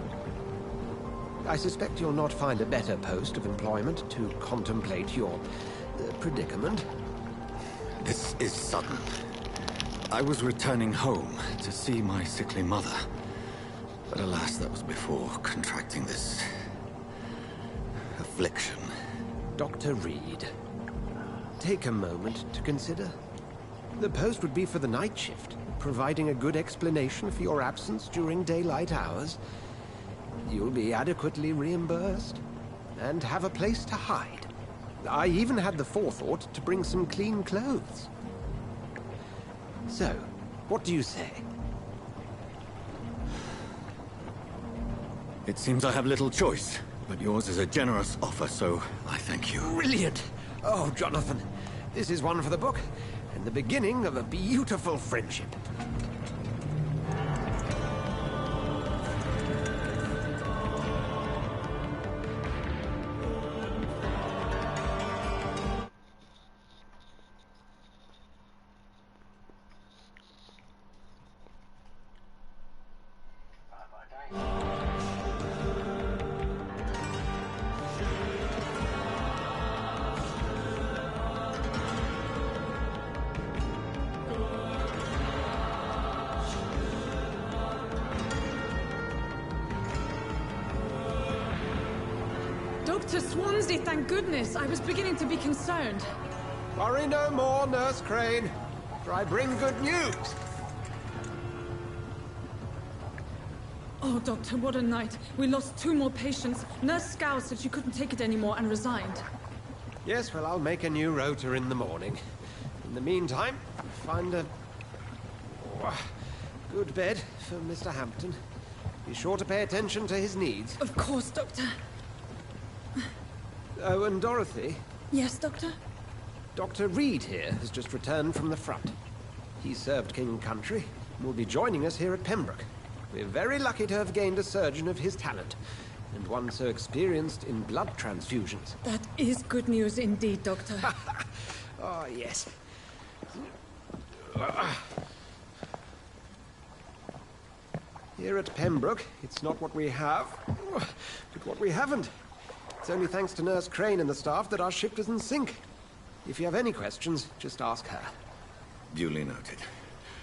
I suspect you'll not find a better post of employment to contemplate your predicament. This is sudden. I was returning home to see my sickly mother. But alas, that was before contracting this... affliction. Dr. Reed, take a moment to consider. The post would be for the night shift, providing a good explanation for your absence during daylight hours. You'll be adequately reimbursed, and have a place to hide. I even had the forethought to bring some clean clothes. So, what do you say? It seems I have little choice, but yours is a generous offer, so I thank you. Brilliant! Oh, Jonathan, this is one for the book, and the beginning of a beautiful friendship. Dr. Swansea, thank goodness. I was beginning to be concerned. Worry no more, Nurse Crane, for I bring good news. Oh, Doctor, what a night. We lost 2 more patients. Nurse Scow said she couldn't take it anymore and resigned. Yes, well, I'll make a new rota in the morning. In the meantime, find a good bed for Mr. Hampton. Be sure to pay attention to his needs. Of course, Doctor. Oh, and Dorothy? Yes, Doctor? Dr. Reed here has just returned from the front. He served King and Country and will be joining us here at Pembroke. We're very lucky to have gained a surgeon of his talent, and one so experienced in blood transfusions. That is good news indeed, Doctor. Oh, yes. Here at Pembroke, it's not what we have, but what we haven't. It's only thanks to Nurse Crane and the staff that our ship doesn't sink. If you have any questions, just ask her. Duly noted.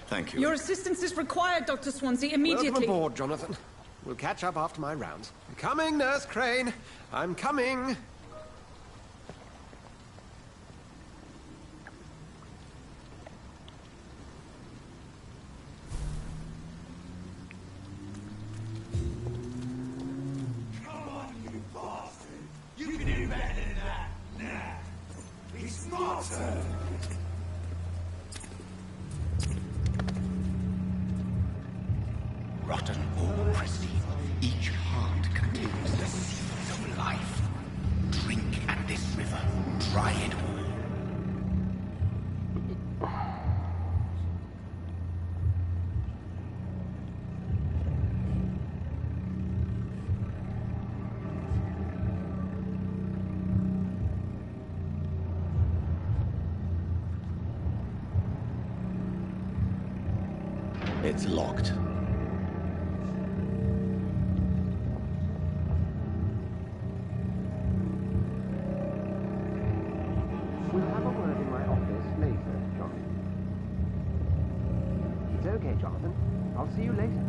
Thank you. Your assistance is required, Dr. Swansea, immediately. Welcome aboard, Jonathan. We'll catch up after my rounds. I'm coming, Nurse Crane. I'm coming. Come on, you bastard! You can do better than that! Nah! Be smarter! Rotten or pristine, each heart contains the seeds of life. Drink at this river, try it all. It's locked. We'll have a word in my office later, Jonathan. It's okay, Jonathan. I'll see you later.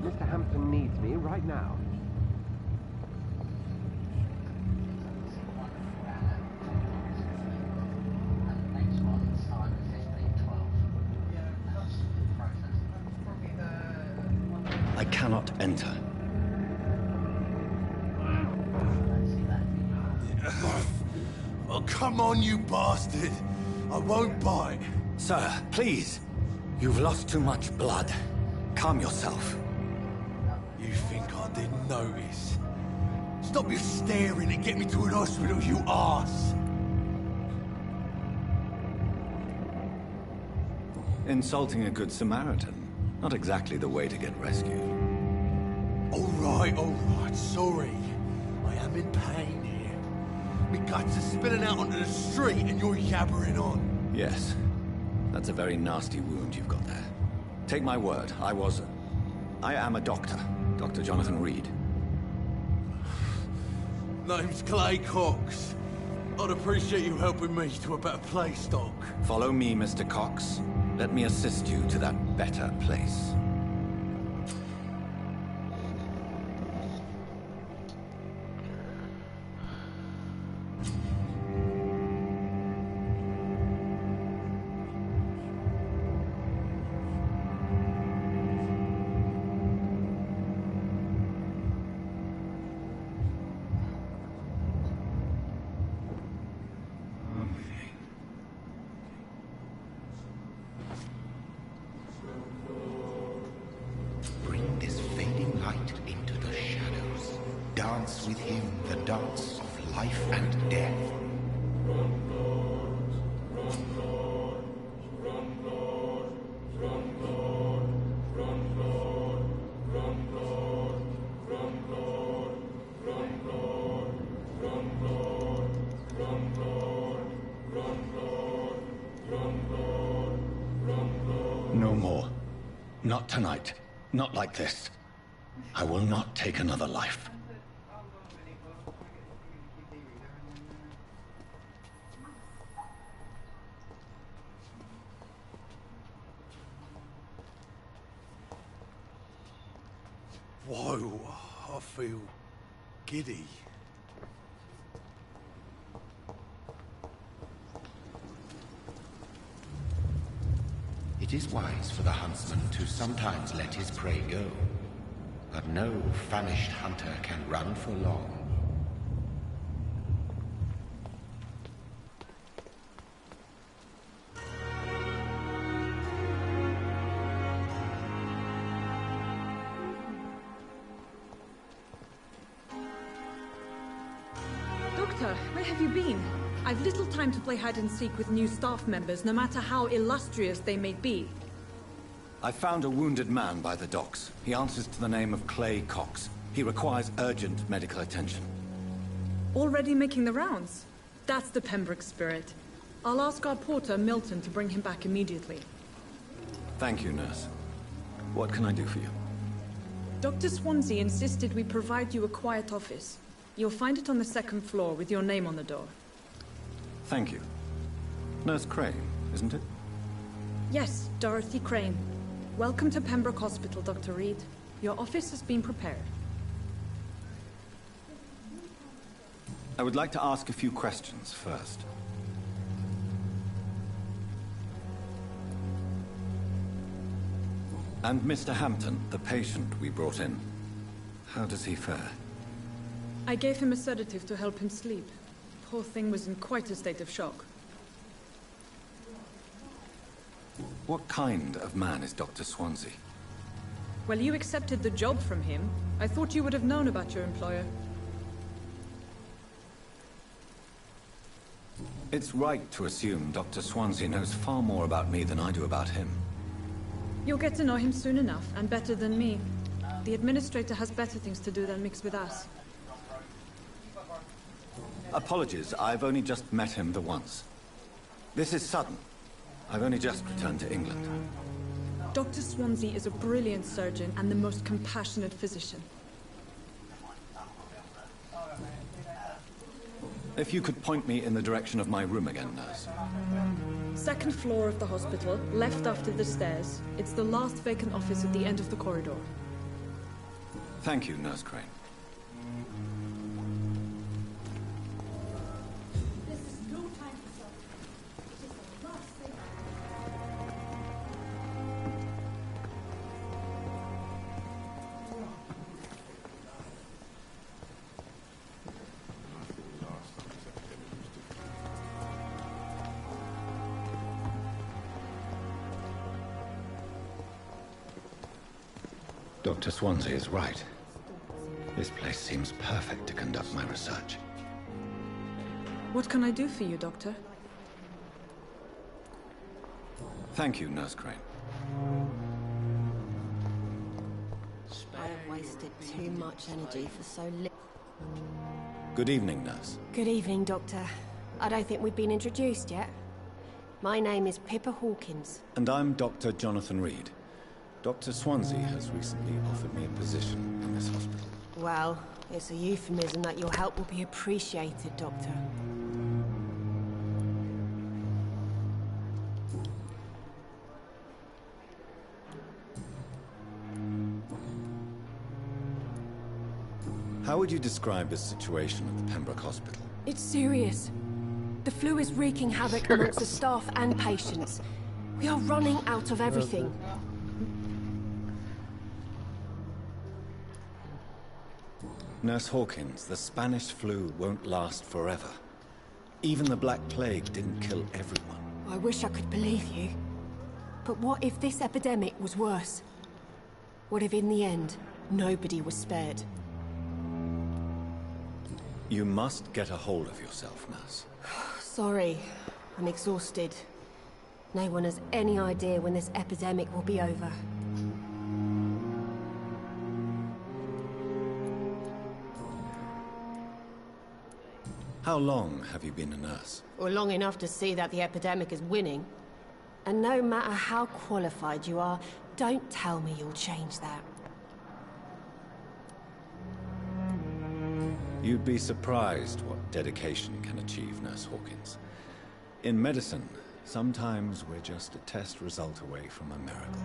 Mr. Hampton needs me right now. I cannot enter. Oh, come on, you bastard! I won't bite. Sir, please. You've lost too much blood. Calm yourself. You think I didn't notice? Stop your staring and get me to an hospital, you arse! Insulting a good Samaritan. Not exactly the way to get rescued. All right, sorry. I am in pain here. My guts are spilling out onto the street and you're yabbering on. Yes. That's a very nasty wound you've got there. Take my word, I am a doctor. Dr. Jonathan Reed. Name's Clay Cox. I'd appreciate you helping me to a better place, Doc. Follow me, Mr. Cox. Let me assist you to that better place. Bring this fading light into the shadows. Dance with him the dance of life and death. No more. Not tonight. Not like this. I will not take another life. Whoa, I feel giddy. It is wise for the huntsman to sometimes let his prey go, but no famished hunter can run for long. Doctor, where have you been? I've little time to play hide-and-seek with new staff members, no matter how illustrious they may be. I found a wounded man by the docks. He answers to the name of Clay Cox. He requires urgent medical attention. Already making the rounds? That's the Pembroke spirit. I'll ask our porter, Milton, to bring him back immediately. Thank you, nurse. What can I do for you? Dr. Swansea insisted we provide you a quiet office. You'll find it on the second floor with your name on the door. Thank you. Nurse Crane, isn't it? Yes, Dorothy Crane. Welcome to Pembroke Hospital, Dr. Reed. Your office has been prepared. I would like to ask a few questions first. And Mr. Hampton, the patient we brought in, how does he fare? I gave him a sedative to help him sleep. Poor thing was in quite a state of shock. What kind of man is Dr. Swansea? Well, you accepted the job from him. I thought you would have known about your employer. It's right to assume Dr. Swansea knows far more about me than I do about him. You'll get to know him soon enough, and better than me. The administrator has better things to do than mix with us. Apologies, I've only just met him the once. This is sudden. I've only just returned to England. Dr. Swansea is a brilliant surgeon and the most compassionate physician. If you could point me in the direction of my room again, nurse. Second floor of the hospital, left after the stairs. It's the last vacant office at the end of the corridor. Thank you, Nurse Crane. Dr. Swansea is right. This place seems perfect to conduct my research. What can I do for you, Doctor? Thank you, Nurse Crane. I have wasted too much energy for so little. Good evening, nurse. Good evening, Doctor. I don't think we've been introduced yet. My name is Pippa Hawkins. And I'm Dr. Jonathan Reed. Dr. Swansea has recently offered me a position in this hospital. Well, it's a euphemism that your help will be appreciated, Doctor. How would you describe the situation at the Pembroke Hospital? It's serious. The flu is wreaking havoc amongst the staff and patients. We are running out of everything. Nurse Hawkins, the Spanish flu won't last forever. Even the Black Plague didn't kill everyone. I wish I could believe you. But what if this epidemic was worse? What if in the end, nobody was spared? You must get a hold of yourself, nurse. Sorry, I'm exhausted. No one has any idea when this epidemic will be over. How long have you been a nurse? Well, long enough to see that the epidemic is winning. And no matter how qualified you are, don't tell me you'll change that. You'd be surprised what dedication can achieve, Nurse Hawkins. In medicine, sometimes we're just a test result away from a miracle.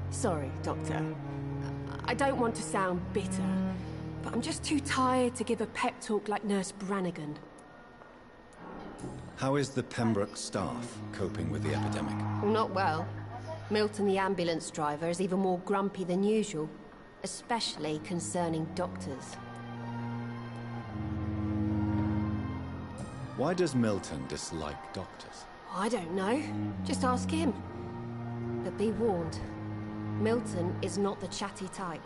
Sorry, Doctor. I don't want to sound bitter, but I'm just too tired to give a pep talk like Nurse Brannigan. How is the Pembroke staff coping with the epidemic? Well, not well. Milton, the ambulance driver, is even more grumpy than usual, especially concerning doctors. Why does Milton dislike doctors? I don't know. Just ask him. But be warned, Milton is not the chatty type.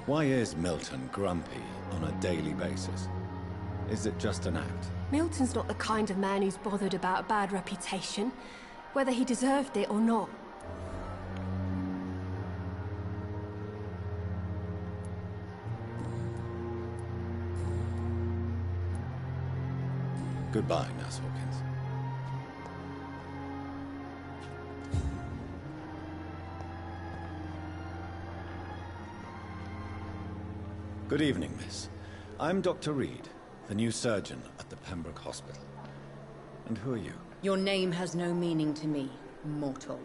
Why is Milton grumpy on a daily basis? Is it just an act? Milton's not the kind of man who's bothered about a bad reputation, whether he deserved it or not. Goodbye, Nurse Hawkins. Good evening, miss. I'm Dr. Reed, the new surgeon at the Pembroke Hospital. And who are you? Your name has no meaning to me, mortal.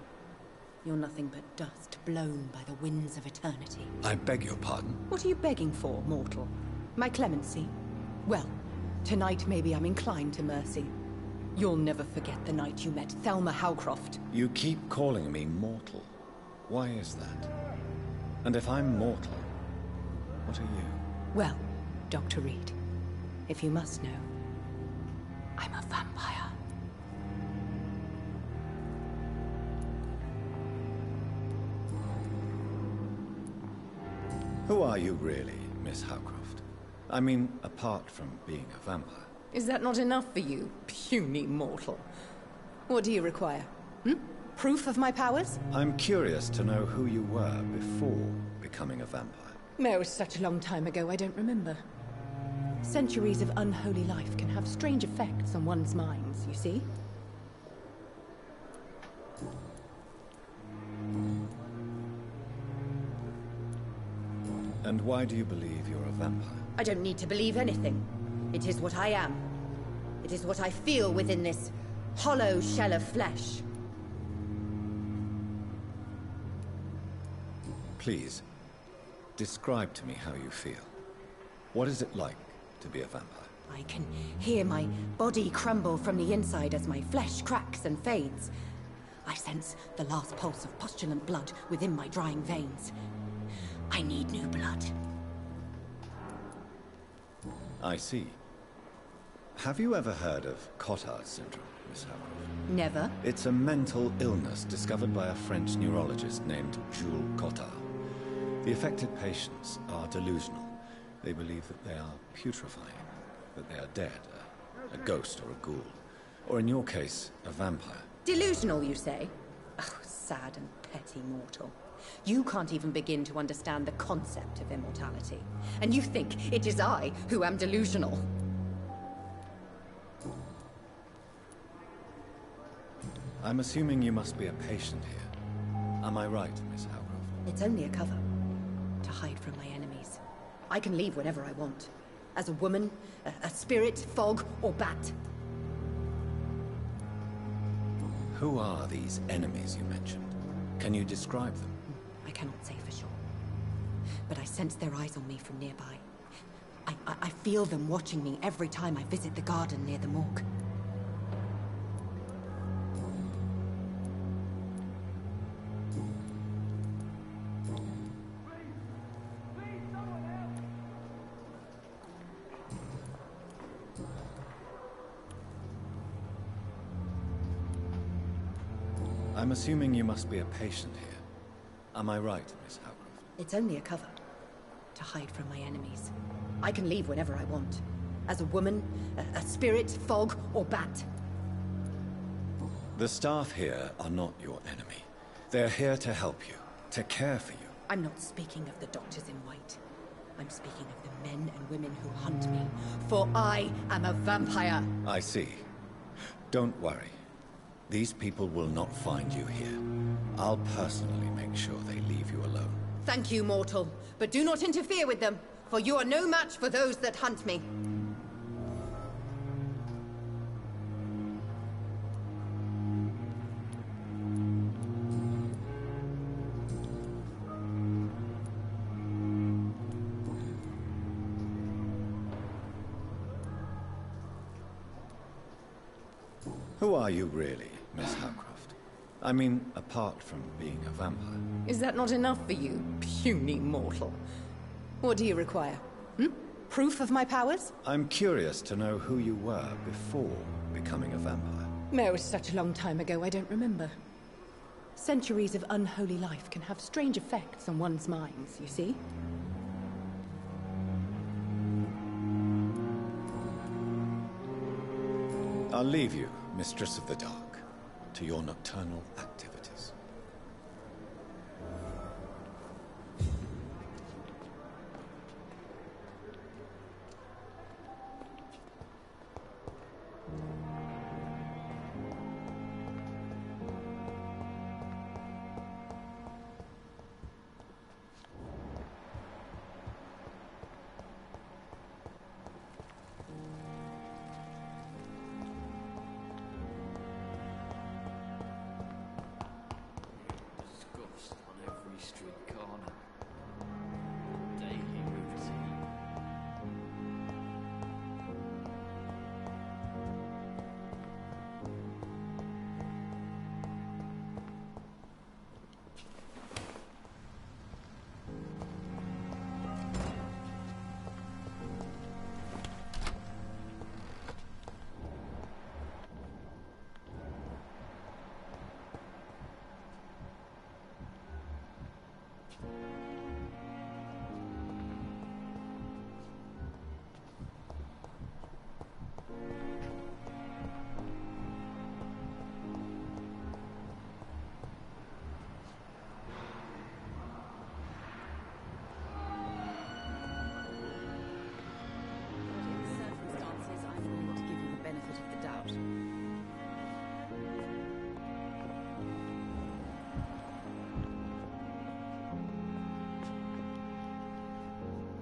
You're nothing but dust blown by the winds of eternity. I beg your pardon? What are you begging for, mortal? My clemency? Well, tonight maybe I'm inclined to mercy. You'll never forget the night you met Thelma Howcroft. You keep calling me mortal. Why is that? And if I'm mortal, what are you? Well, Dr. Reed, if you must know, I'm a vampire. Who are you really, Miss Howcroft? I mean, apart from being a vampire. Is that not enough for you, puny mortal? What do you require? Proof of my powers? I'm curious to know who you were before becoming a vampire. It was such a long time ago, I don't remember. Centuries of unholy life can have strange effects on one's minds, you see? And why do you believe you're a vampire? I don't need to believe anything. It is what I am. It is what I feel within this hollow shell of flesh. Please, describe to me how you feel. What is it like to be a vampire? I can hear my body crumble from the inside as my flesh cracks and fades. I sense the last pulse of postulant blood within my drying veins. I need new blood. I see. Have you ever heard of Cotard syndrome, Miss Howcroft? Never. It's a mental illness discovered by a French neurologist named Jules Cotard. The affected patients are delusional. They believe that they are putrefying, that they are dead, a ghost or a ghoul. Or in your case, a vampire. Delusional, you say? Oh, sad and petty mortal. You can't even begin to understand the concept of immortality. And you think it is I who am delusional. I'm assuming you must be a patient here. Am I right, Miss Howcroft? It's only a cover. To hide from my enemies. I can leave whenever I want. As a woman, a spirit, fog, or bat. Who are these enemies you mentioned? Can you describe them? I cannot say for sure. But I sense their eyes on me from nearby. I feel them watching me every time I visit the garden near the morgue. I'm assuming you must be a patient here. Am I right, Miss Howcroft? It's only a cover. To hide from my enemies. I can leave whenever I want. As a woman, a spirit, fog, or bat. The staff here are not your enemy. They're here to help you, to care for you. I'm not speaking of the doctors in white. I'm speaking of the men and women who hunt me. For I am a vampire. I see. Don't worry. These people will not find you here. I'll personally make sure they leave you alone. Thank you, mortal. But do not interfere with them, for you are no match for those that hunt me. Who are you really, Miss Howcroft? I mean, apart from being a vampire. Is that not enough for you, puny mortal? What do you require? Proof of my powers? I'm curious to know who you were before becoming a vampire. It was such a long time ago, I don't remember. Centuries of unholy life can have strange effects on one's minds, you see? I'll leave you, Mistress of the Dark, to your nocturnal activities.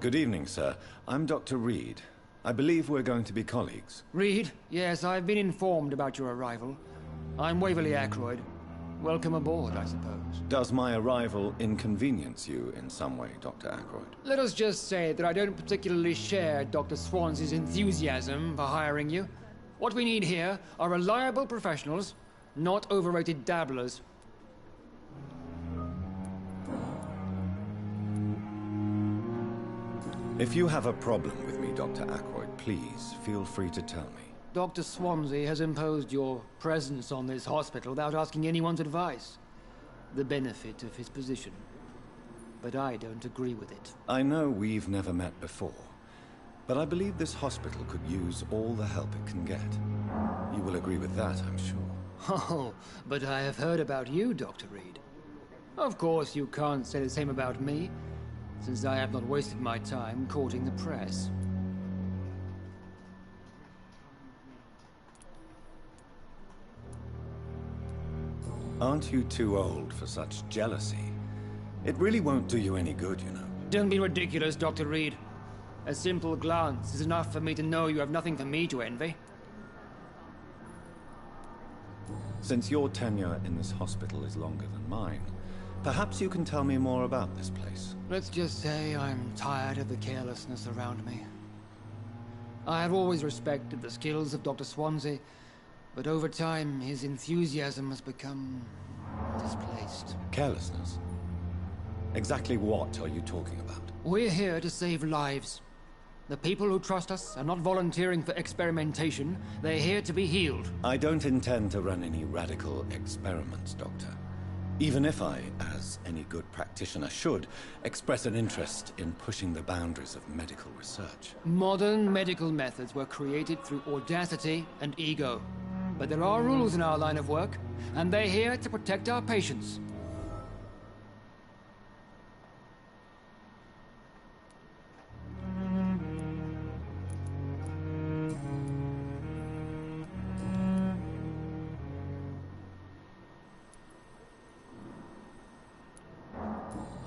Good evening, sir. I'm Dr. Reed. I believe we're going to be colleagues. Reed? Yes, I've been informed about your arrival. I'm Waverly Ackroyd. Welcome aboard, I suppose. Does my arrival inconvenience you in some way, Dr. Ackroyd? Let us just say that I don't particularly share Dr. Swansea's enthusiasm for hiring you. What we need here are reliable professionals, not overrated dabblers. If you have a problem with me, Dr. Ackroyd, please feel free to tell me. Dr. Swansea has imposed your presence on this hospital without asking anyone's advice. The benefit of his position. But I don't agree with it. I know we've never met before, but I believe this hospital could use all the help it can get. You will agree with that, I'm sure. Oh, but I have heard about you, Dr. Reed. Of course, you can't say the same about me, since I have not wasted my time courting the press. Aren't you too old for such jealousy? It really won't do you any good, you know. Don't be ridiculous, Dr. Reed. A simple glance is enough for me to know you have nothing for me to envy. Since your tenure in this hospital is longer than mine, perhaps you can tell me more about this place. Let's just say I'm tired of the carelessness around me. I have always respected the skills of Dr. Swansea, but over time, his enthusiasm has become displaced. Carelessness? Exactly what are you talking about? We're here to save lives. The people who trust us are not volunteering for experimentation. They're here to be healed. I don't intend to run any radical experiments, Doctor. Even if I, as any good practitioner should, express an interest in pushing the boundaries of medical research. Modern medical methods were created through audacity and ego. But there are rules in our line of work, and they're here to protect our patients.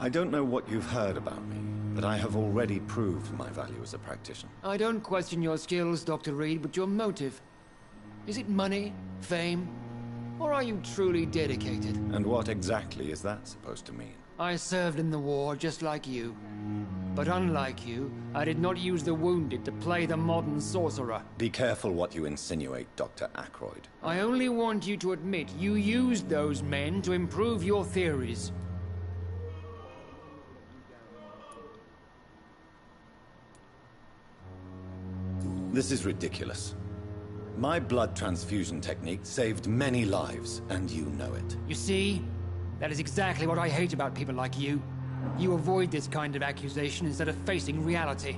I don't know what you've heard about me, but I have already proved my value as a practitioner. I don't question your skills, Dr. Reed, but your motive. Is it money, fame, or are you truly dedicated? And what exactly is that supposed to mean? I served in the war just like you. But unlike you, I did not use the wounded to play the modern sorcerer. Be careful what you insinuate, Dr. Ackroyd. I only want you to admit you used those men to improve your theories. This is ridiculous. My blood transfusion technique saved many lives, and you know it. You see? That is exactly what I hate about people like you. You avoid this kind of accusation instead of facing reality.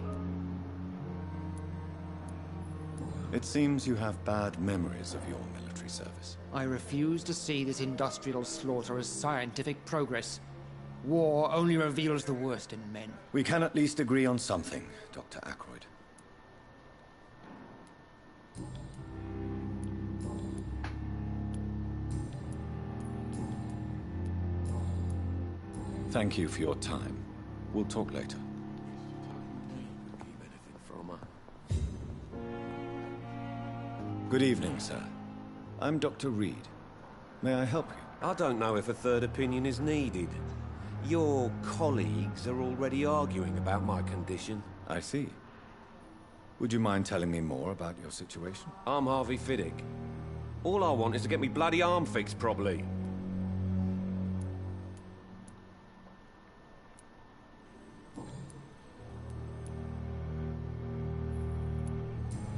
It seems you have bad memories of your military service. I refuse to see this industrial slaughter as scientific progress. War only reveals the worst in men. We can at least agree on something, Dr. Ackroyd. Thank you for your time. We'll talk later. Good evening, sir. I'm Dr. Reed. May I help you? I don't know if a third opinion is needed. Your colleagues are already arguing about my condition. I see. Would you mind telling me more about your situation? I'm Harvey Fiddick. All I want is to get me bloody arm fixed properly.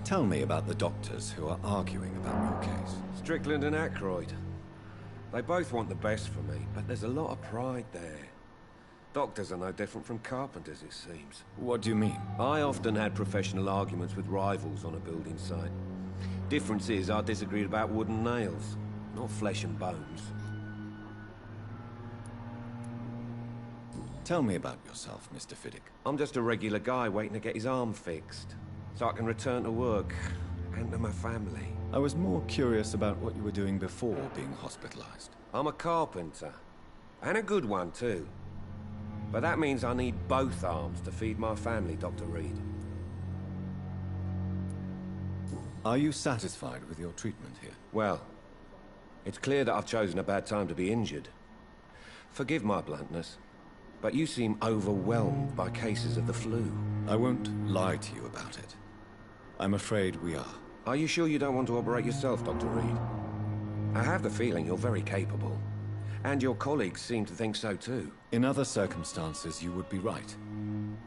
Tell me about the doctors who are arguing about your case. Strickland and Ackroyd. They both want the best for me, but there's a lot of pride there. Doctors are no different from carpenters, it seems. What do you mean? I often had professional arguments with rivals on a building site. Difference is, I disagreed about wooden nails, not flesh and bones. Tell me about yourself, Mr. Fiddick. I'm just a regular guy waiting to get his arm fixed, so I can return to work and to my family. I was more curious about what you were doing before being hospitalized. I'm a carpenter, and a good one too. But that means I need both arms to feed my family, Dr. Reed. Are you satisfied with your treatment here? Well, it's clear that I've chosen a bad time to be injured. Forgive my bluntness, but you seem overwhelmed by cases of the flu. I won't lie to you about it. I'm afraid we are. Are you sure you don't want to operate yourself, Dr. Reed? I have the feeling you're very capable. And your colleagues seem to think so too. In other circumstances, you would be right.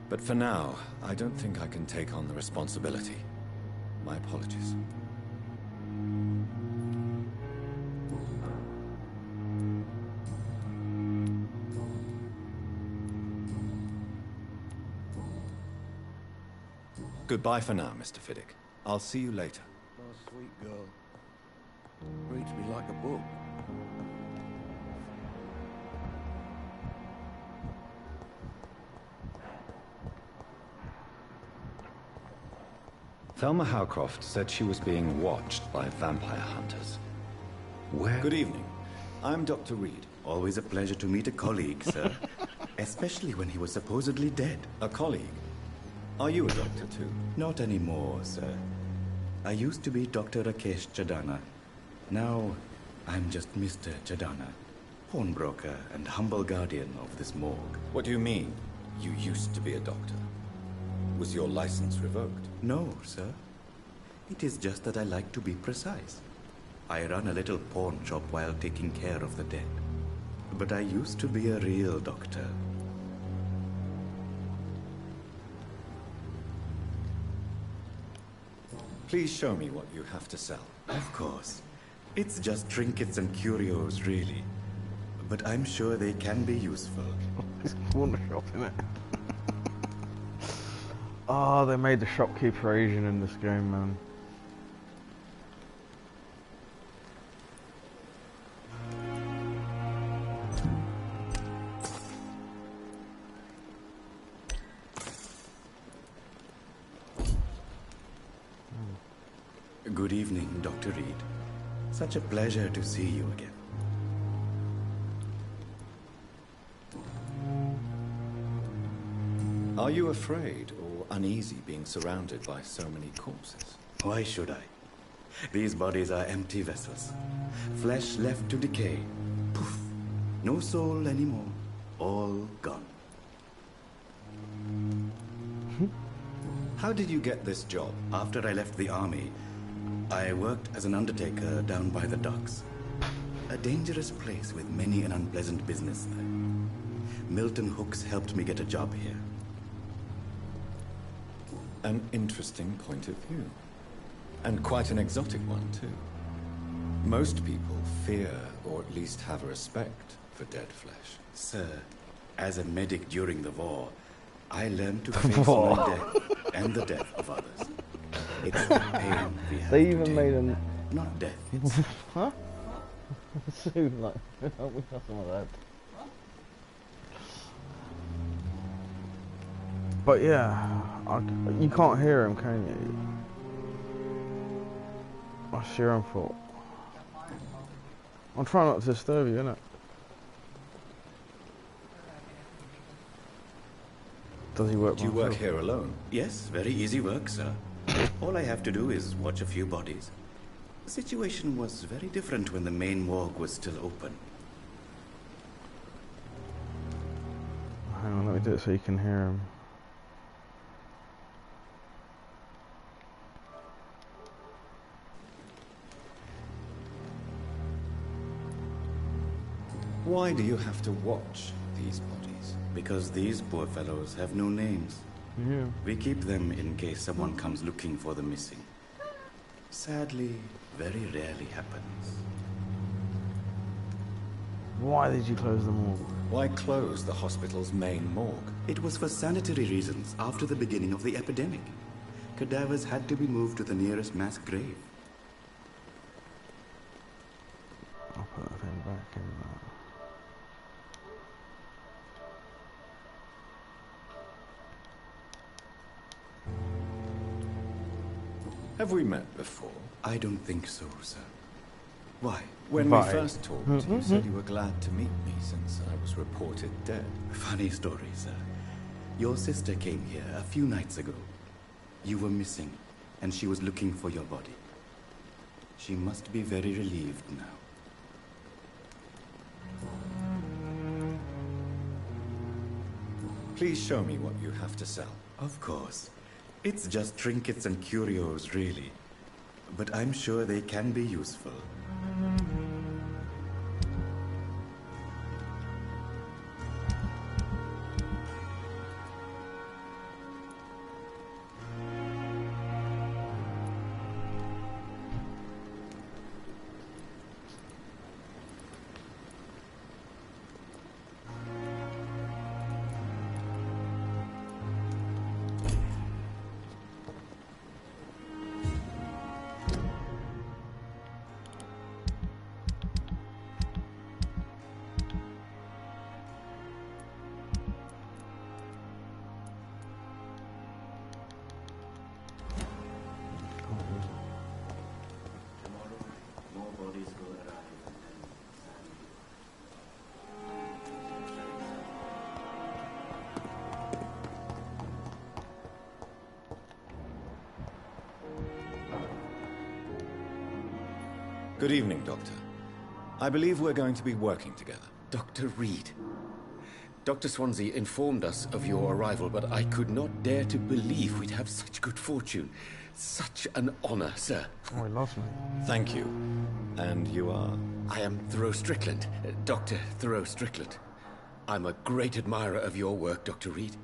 But for now, I don't think I can take on the responsibility. My apologies. Goodbye for now, Mr. Fiddick. I'll see you later. My sweet girl. Reads me like a book. Thelma Howcroft said she was being watched by vampire hunters. Where? Good evening. I'm Dr. Reed. Always a pleasure to meet a colleague, sir. Especially when he was supposedly dead. A colleague? Are you a doctor too? Not anymore, sir. I used to be Dr. Rakesh Chadana. Now, I'm just Mr. Chadana, pawnbroker and humble guardian of this morgue. What do you mean, you used to be a doctor? Was your license revoked? No, sir. It is just that I like to be precise. I run a little pawn shop while taking care of the dead. But I used to be a real doctor. Please show me what you have to sell. Of course. It's just trinkets and curios, really. But I'm sure they can be useful. It's a corner shop, isn't it? Oh, they made the shopkeeper Asian in this game, man. Good evening, Dr. Reed. Such a pleasure to see you again. Are you afraid or uneasy being surrounded by so many corpses? Why should I? These bodies are empty vessels. Flesh left to decay. Poof. No soul anymore. All gone. How did you get this job? After I left the army, I worked as an undertaker down by the docks. A dangerous place with many an unpleasant business there. Milton Hooks helped me get a job here. An interesting point of view. And quite an exotic one, too. Most people fear, or at least have a respect, for dead flesh. Sir, as a medic during the war, I learned to face my death and the death of others. It's the pain we have They even to made take, an... not death. Huh? Soon, like, we have some of that. But yeah, you can't hear him, can you? That's your own fault. I'm trying not to disturb you, innit? Does he work? Do you work here alone? Yes, very easy work, sir. All I have to do is watch a few bodies. The situation was very different when the main morgue was still open. Hang on, let me do it so you can hear him. Why do you have to watch these bodies? Because these poor fellows have no names. Yeah. We keep them in case someone comes looking for the missing. Sadly, very rarely happens. Why did you close the morgue? Why close the hospital's main morgue? It was for sanitary reasons after the beginning of the epidemic. Cadavers had to be moved to the nearest mass grave. I'll put that thing back in there. Have we met before? I don't think so, sir. Why? When Why? we first talked, you said you were glad to meet me since I was reported dead. Funny story, sir. Your sister came here a few nights ago. You were missing, and she was looking for your body. She must be very relieved now. Please show me what you have to sell. Of course. It's just trinkets and curios, really. But I'm sure they can be useful. Good evening, Doctor. I believe we're going to be working together. Dr. Reed. Dr. Swansea informed us of your arrival, but I could not dare to believe we'd have such good fortune. Such an honor, sir. Oh, he loves me. Thank you. And you are? I am Thoreau Strickland, Dr. Thoreau Strickland. I'm a great admirer of your work, Dr. Reed.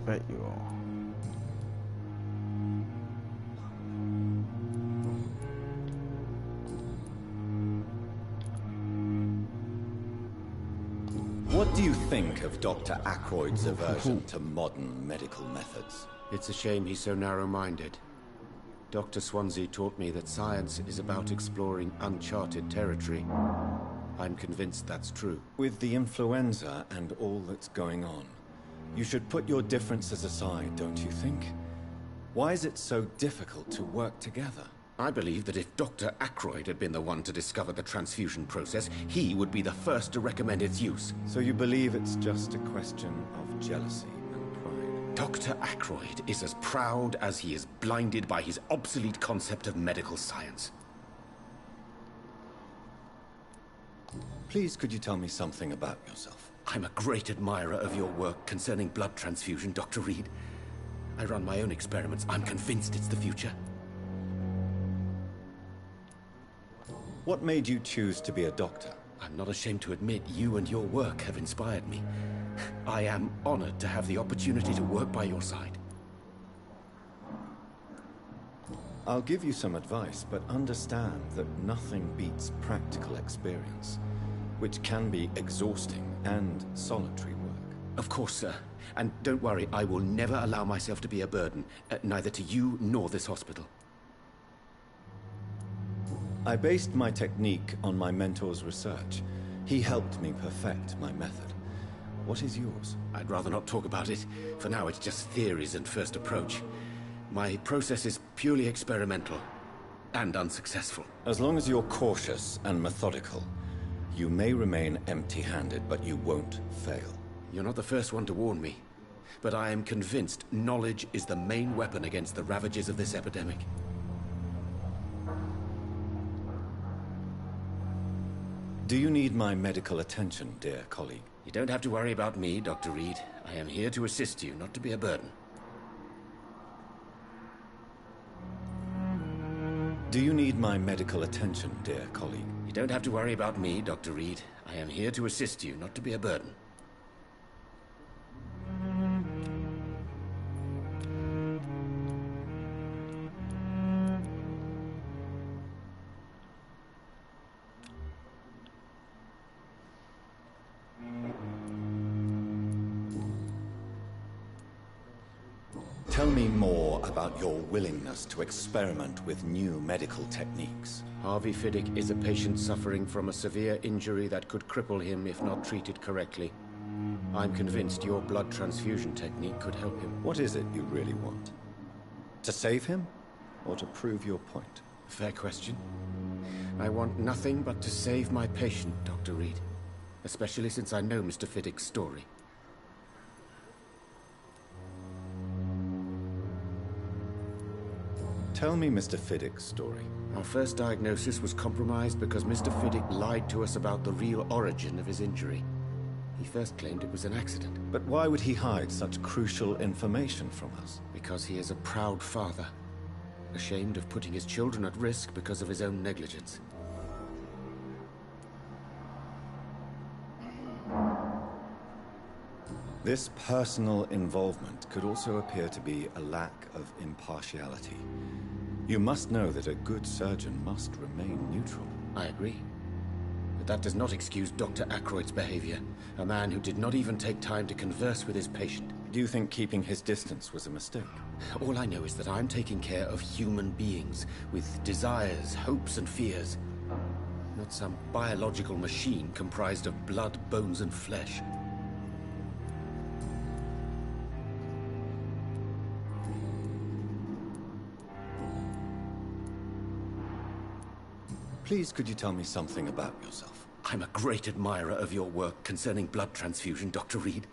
Bet you are. What do you think of Dr. Ackroyd's aversion to modern medical methods? It's a shame he's so narrow-minded. Dr. Swansea taught me that science is about exploring uncharted territory. I'm convinced that's true. With the influenza and all that's going on, you should put your differences aside, don't you think? Why is it so difficult to work together? I believe that if Dr. Ackroyd had been the one to discover the transfusion process, he would be the first to recommend its use. So you believe it's just a question of jealousy and pride? Dr. Ackroyd is as proud as he is blinded by his obsolete concept of medical science. Please, could you tell me something about yourself? I'm a great admirer of your work concerning blood transfusion, Dr. Reed. I run my own experiments. I'm convinced it's the future. What made you choose to be a doctor? I'm not ashamed to admit you and your work have inspired me. I am honored to have the opportunity to work by your side. I'll give you some advice, but understand that nothing beats practical experience, which can be exhausting and solitary work. Of course, sir. And don't worry, I will never allow myself to be a burden, neither to you nor this hospital. I based my technique on my mentor's research. He helped me perfect my method. What is yours? I'd rather not talk about it. For now, it's just theories and first approach. My process is purely experimental and unsuccessful. As long as you're cautious and methodical, you may remain empty-handed, but you won't fail. You're not the first one to warn me, but I am convinced knowledge is the main weapon against the ravages of this epidemic. Do you need my medical attention, dear colleague? You don't have to worry about me, Dr. Reed. I am here to assist you, not to be a burden. Do you need my medical attention, dear colleague? You don't have to worry about me, Dr. Reed. I am here to assist you, not to be a burden. Tell me more about your willingness to experiment with new medical techniques. Harvey Fiddick is a patient suffering from a severe injury that could cripple him if not treated correctly. I'm convinced your blood transfusion technique could help him. What is it you really want? To save him, or to prove your point? Fair question. I want nothing but to save my patient, Dr. Reed. Especially since I know Mr. Fiddick's story. Tell me Mr. Fiddick's story. Our first diagnosis was compromised because Mr. Fiddick lied to us about the real origin of his injury. He first claimed it was an accident. But why would he hide such crucial information from us? Because he is a proud father, ashamed of putting his children at risk because of his own negligence. This personal involvement could also appear to be a lack of impartiality. You must know that a good surgeon must remain neutral. I agree. But that does not excuse Dr. Ackroyd's behavior. A man who did not even take time to converse with his patient. Do you think keeping his distance was a mistake? All I know is that I'm taking care of human beings with desires, hopes, and fears. Not some biological machine comprised of blood, bones, and flesh. Please, could you tell me something about yourself? I'm a great admirer of your work concerning blood transfusion, Dr. Reed.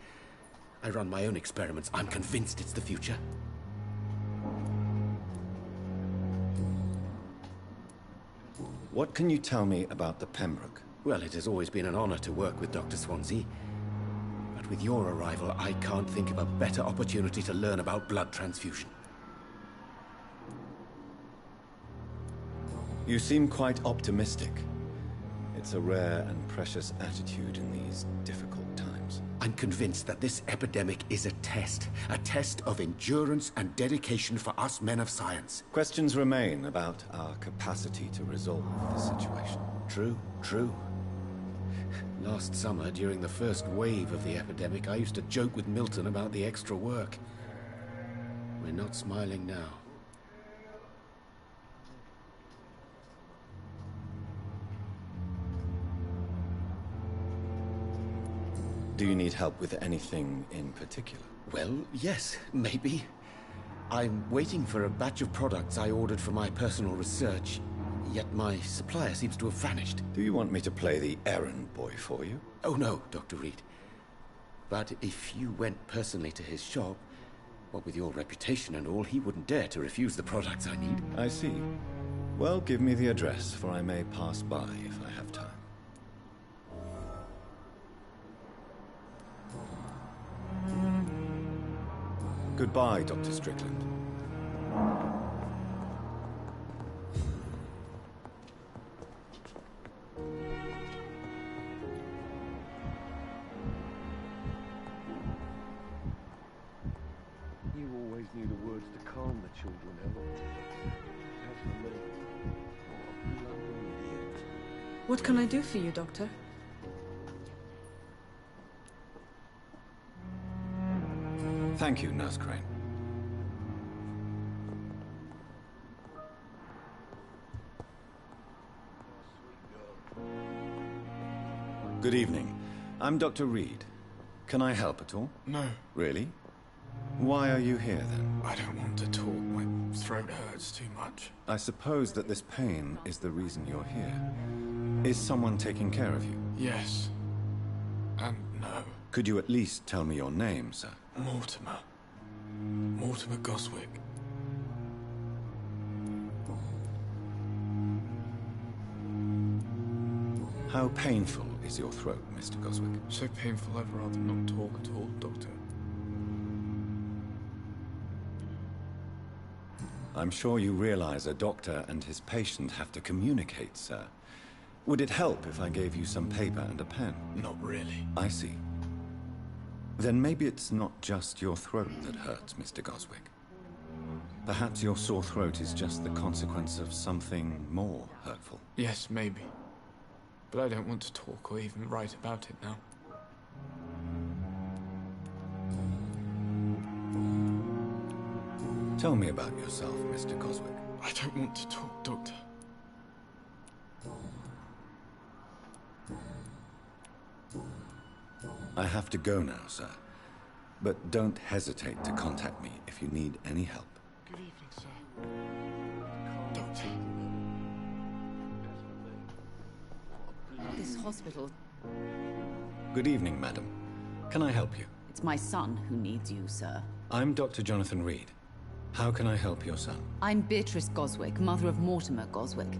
I run my own experiments. I'm convinced it's the future. What can you tell me about the Pembroke? Well, it has always been an honor to work with Dr. Swansea. But with your arrival, I can't think of a better opportunity to learn about blood transfusion. You seem quite optimistic. It's a rare and precious attitude in these difficult times. I'm convinced that this epidemic is a test of endurance and dedication for us men of science. Questions remain about our capacity to resolve the situation. True. Last summer, during the first wave of the epidemic, I used to joke with Milton about the extra work. We're not smiling now. Do you need help with anything in particular? Well, yes, maybe. I'm waiting for a batch of products I ordered for my personal research, yet my supplier seems to have vanished. Do you want me to play the errand boy for you? Oh no, Dr. Reed. But if you went personally to his shop, what with your reputation and all, he wouldn't dare to refuse the products I need. I see. Well, give me the address, for I may pass by if I have time. Goodbye, Dr. Strickland. You always knew the words to calm the children, Ellen. As for me, I'm a bloody idiot. What can I do for you, Doctor? Thank you, Nurse Crane. Good evening. I'm Dr. Reed. Can I help at all? No. Really? Why are you here, then? I don't want to talk. My throat hurts too much. I suppose that this pain is the reason you're here. Is someone taking care of you? Yes. And no. Could you at least tell me your name, sir? Mortimer. Mortimer Goswick. How painful is your throat, Mr. Goswick? So painful I'd rather not talk at all, Doctor. I'm sure you realize a doctor and his patient have to communicate, sir. Would it help if I gave you some paper and a pen? Not really. I see. Then maybe it's not just your throat that hurts, Mr. Goswick. Perhaps your sore throat is just the consequence of something more hurtful. Yes, maybe. But I don't want to talk or even write about it now. Tell me about yourself, Mr. Goswick. I don't want to talk, Doctor. I have to go now, sir. But don't hesitate to contact me if you need any help. Good evening, sir. Doctor. This hospital... Good evening, madam. Can I help you? It's my son who needs you, sir. I'm Dr. Jonathan Reed. How can I help your son? I'm Beatrice Goswick, mother of Mortimer Goswick.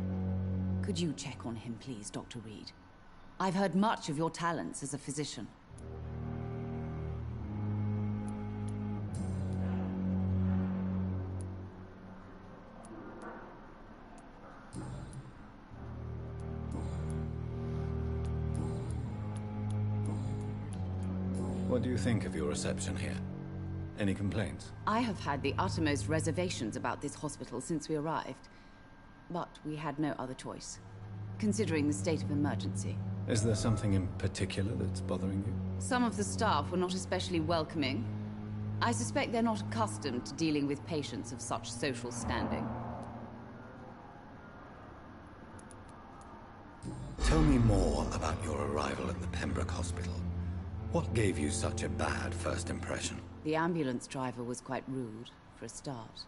Could you check on him, please, Dr. Reed? I've heard much of your talents as a physician. What do you think of your reception here? Any complaints? I have had the uttermost reservations about this hospital since we arrived. But we had no other choice, considering the state of emergency. Is there something in particular that's bothering you? Some of the staff were not especially welcoming. I suspect they're not accustomed to dealing with patients of such social standing. Tell me more about your arrival at the Pembroke Hospital. What gave you such a bad first impression? The ambulance driver was quite rude, for a start.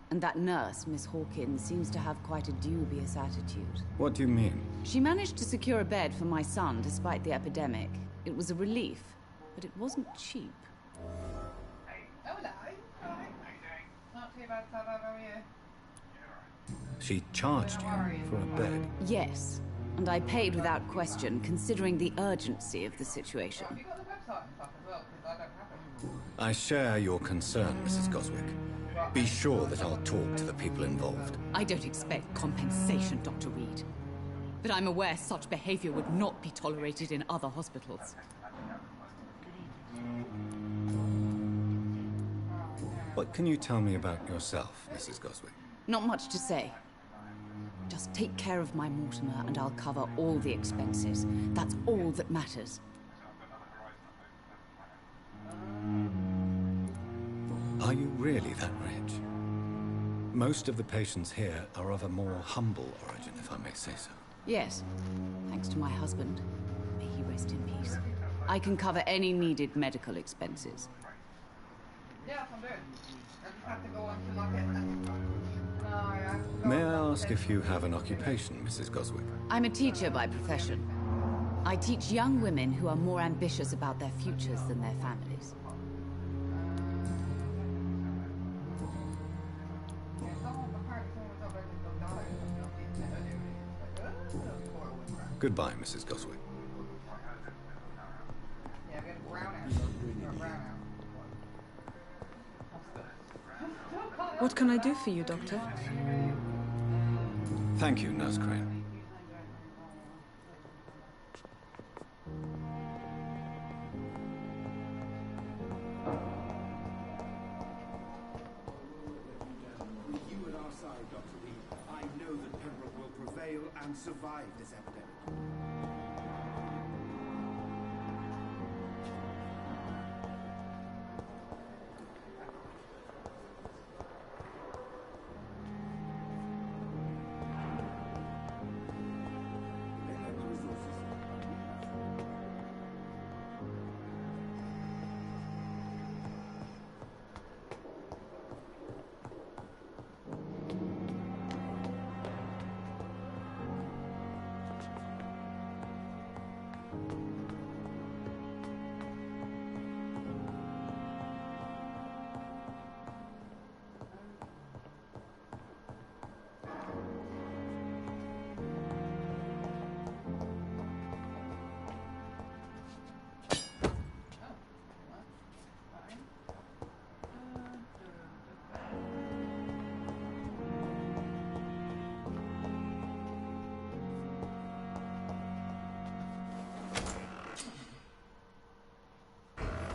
And that nurse, Miss Hawkins, seems to have quite a dubious attitude. What do you mean? She managed to secure a bed for my son despite the epidemic. It was a relief, but it wasn't cheap. She charged you for a bed? Yes, and I paid without question, considering the urgency of the situation. I share your concern, Mrs. Goswick. Be sure that I'll talk to the people involved. I don't expect compensation, Dr. Reed. But I'm aware such behavior would not be tolerated in other hospitals. What can you tell me about yourself, Mrs. Goswick? Not much to say. Just take care of my Mortimer and I'll cover all the expenses. That's all that matters. Are you really that rich? Most of the patients here are of a more humble origin, if I may say so. Yes, thanks to my husband. May he rest in peace. I can cover any needed medical expenses. May I ask if you have an occupation, Mrs. Goswick? I'm a teacher by profession. I teach young women who are more ambitious about their futures than their families. Goodbye, Mrs. Goswick. What can I do for you, Doctor? Thank you, Nurse Crane. With you at our side, Dr. Reed, I know that Pembroke will prevail and survive this epidemic.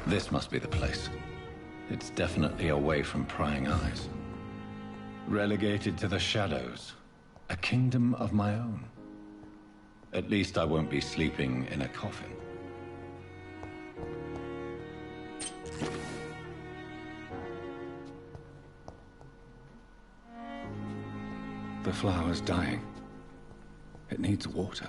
This must be the place. It's definitely away from prying eyes. Relegated to the shadows. A kingdom of my own. At least I won't be sleeping in a coffin. The flower's dying. It needs water.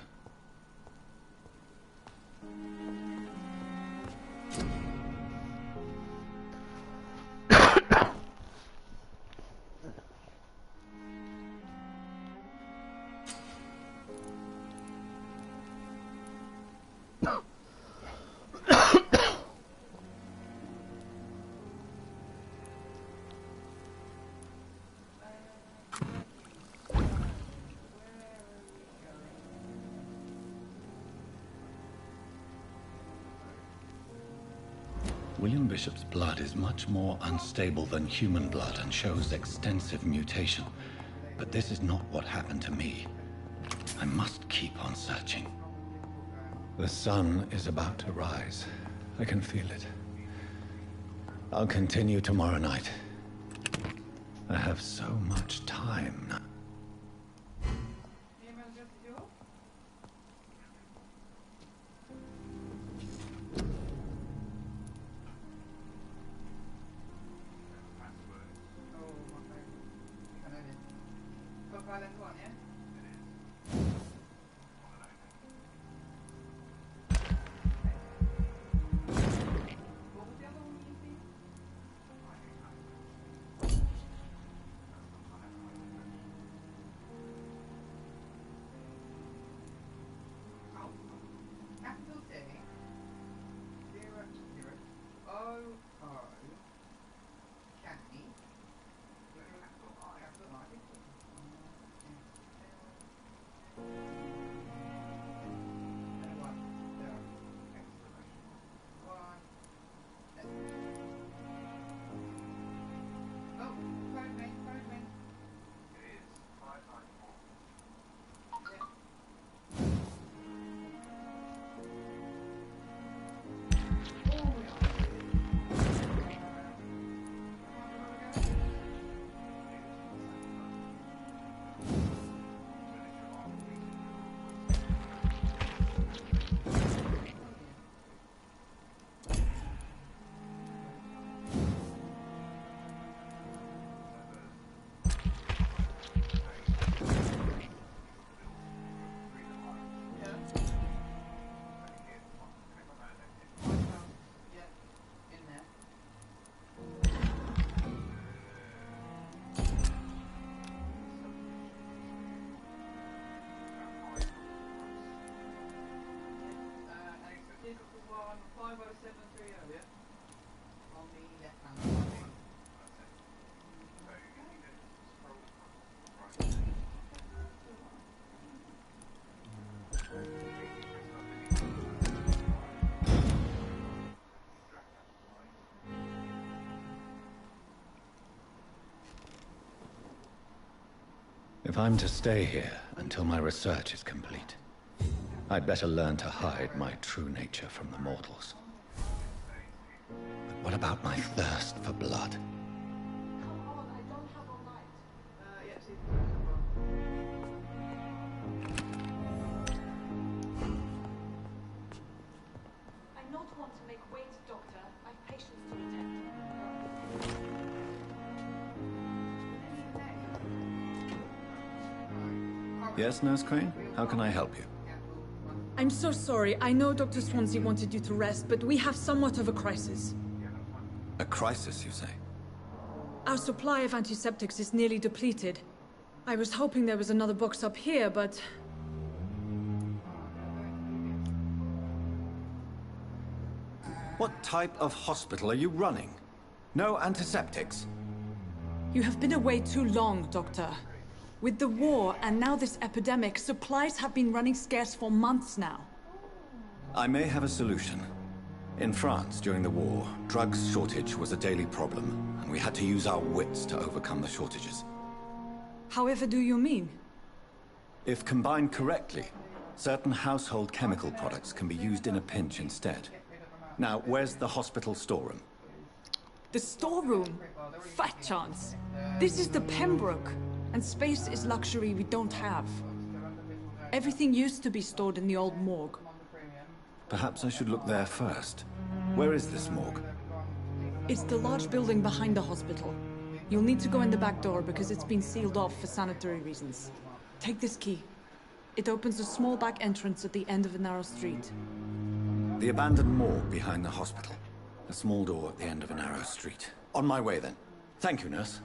William Bishop's blood is much more unstable than human blood and shows extensive mutation. But this is not what happened to me. I must keep on searching. The sun is about to rise. I can feel it. I'll continue tomorrow night. I have so much time now. If I'm to stay here until my research is complete, I'd better learn to hide my true nature from the mortals. But what about my thirst for blood? I not want to make wait, Doctor. I've patients to attend. Yes, Nurse Crane? How can I help you? I'm so sorry. I know Dr. Swansea wanted you to rest, but we have somewhat of a crisis. A crisis, you say? Our supply of antiseptics is nearly depleted. I was hoping there was another box up here, but... What type of hospital are you running? No antiseptics? You have been away too long, Doctor. With the war and now this epidemic, supplies have been running scarce for months now. I may have a solution. In France, during the war, drugs shortage was a daily problem, and we had to use our wits to overcome the shortages. However do you mean? If combined correctly, certain household chemical products can be used in a pinch instead. Now, where's the hospital storeroom? The storeroom? Fat chance. This is the Pembroke, and space is luxury we don't have. Everything used to be stored in the old morgue. Perhaps I should look there first. Where is this morgue? It's the large building behind the hospital. You'll need to go in the back door because it's been sealed off for sanitary reasons. Take this key. It opens a small back entrance at the end of a narrow street. The abandoned morgue behind the hospital. A small door at the end of a narrow street. On my way, then. Thank you, nurse.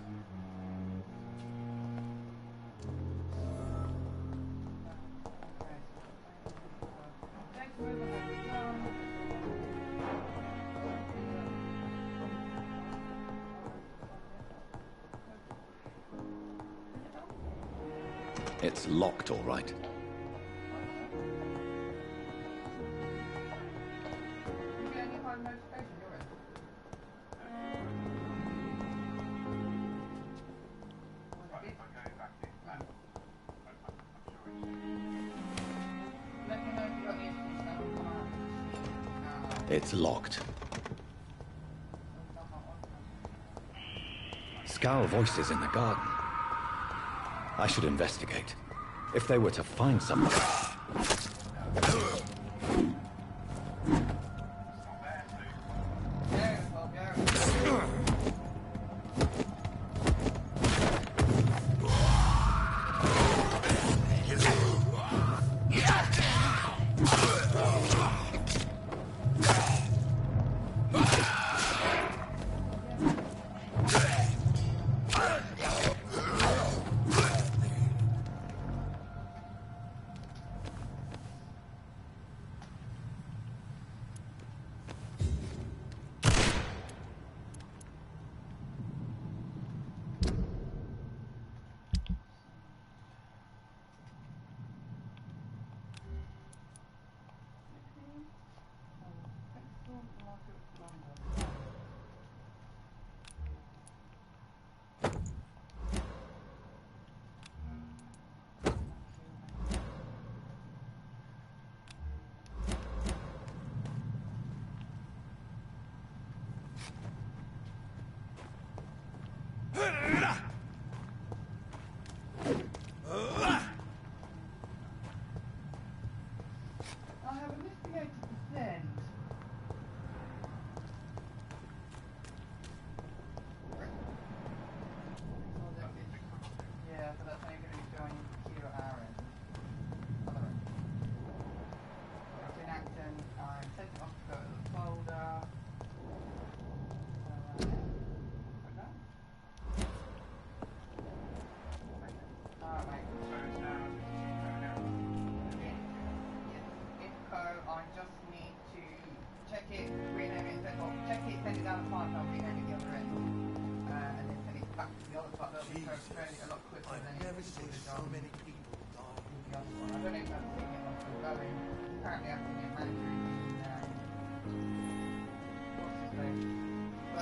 It's locked, all right. It's locked. Scowl voices in the garden. I should investigate. If they were to find someone...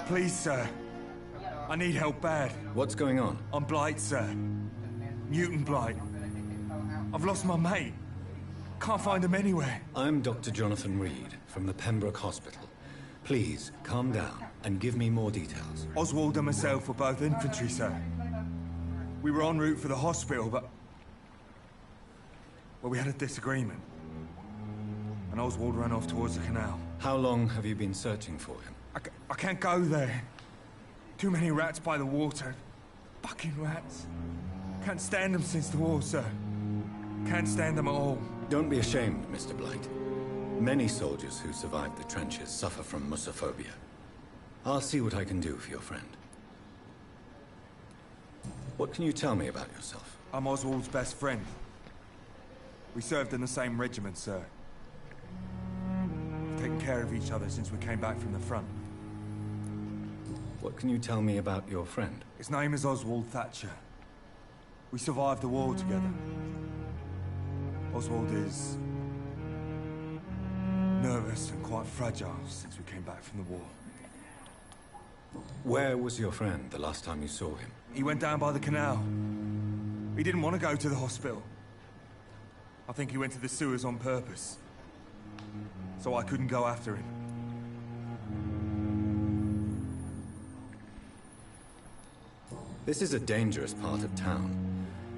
Please, sir. I need help bad. What's going on? I'm Blight, sir. Mutant Blight. I've lost my mate. Can't find him anywhere. I'm Dr. Jonathan Reed from the Pembroke Hospital. Please, calm down and give me more details. Oswald and myself were both infantry, sir. We were en route for the hospital, but... well, we had a disagreement. And Oswald ran off towards the canal. How long have you been searching for him? I can't go there. Too many rats by the water. Fucking rats. Can't stand them since the war, sir. Can't stand them at all. Don't be ashamed, Mr. Blight. Many soldiers who survived the trenches suffer from musophobia. I'll see what I can do for your friend. What can you tell me about yourself? I'm Oswald's best friend. We served in the same regiment, sir. We've taken care of each other since we came back from the front. What can you tell me about your friend? His name is Oswald Thatcher. We survived the war together. Oswald is... nervous and quite fragile since we came back from the war. Where was your friend the last time you saw him? He went down by the canal. He didn't want to go to the hospital. I think he went to the sewers on purpose. So I couldn't go after him. This is a dangerous part of town.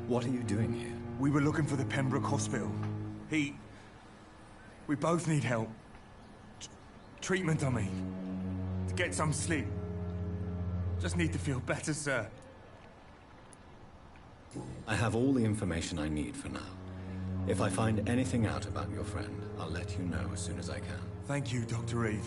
What are you doing here? We were looking for the Pembroke Hospital. We both need help. Treatment, I mean. To get some sleep. Just need to feel better, sir. I have all the information I need for now. If I find anything out about your friend, I'll let you know as soon as I can. Thank you, Dr. Reed.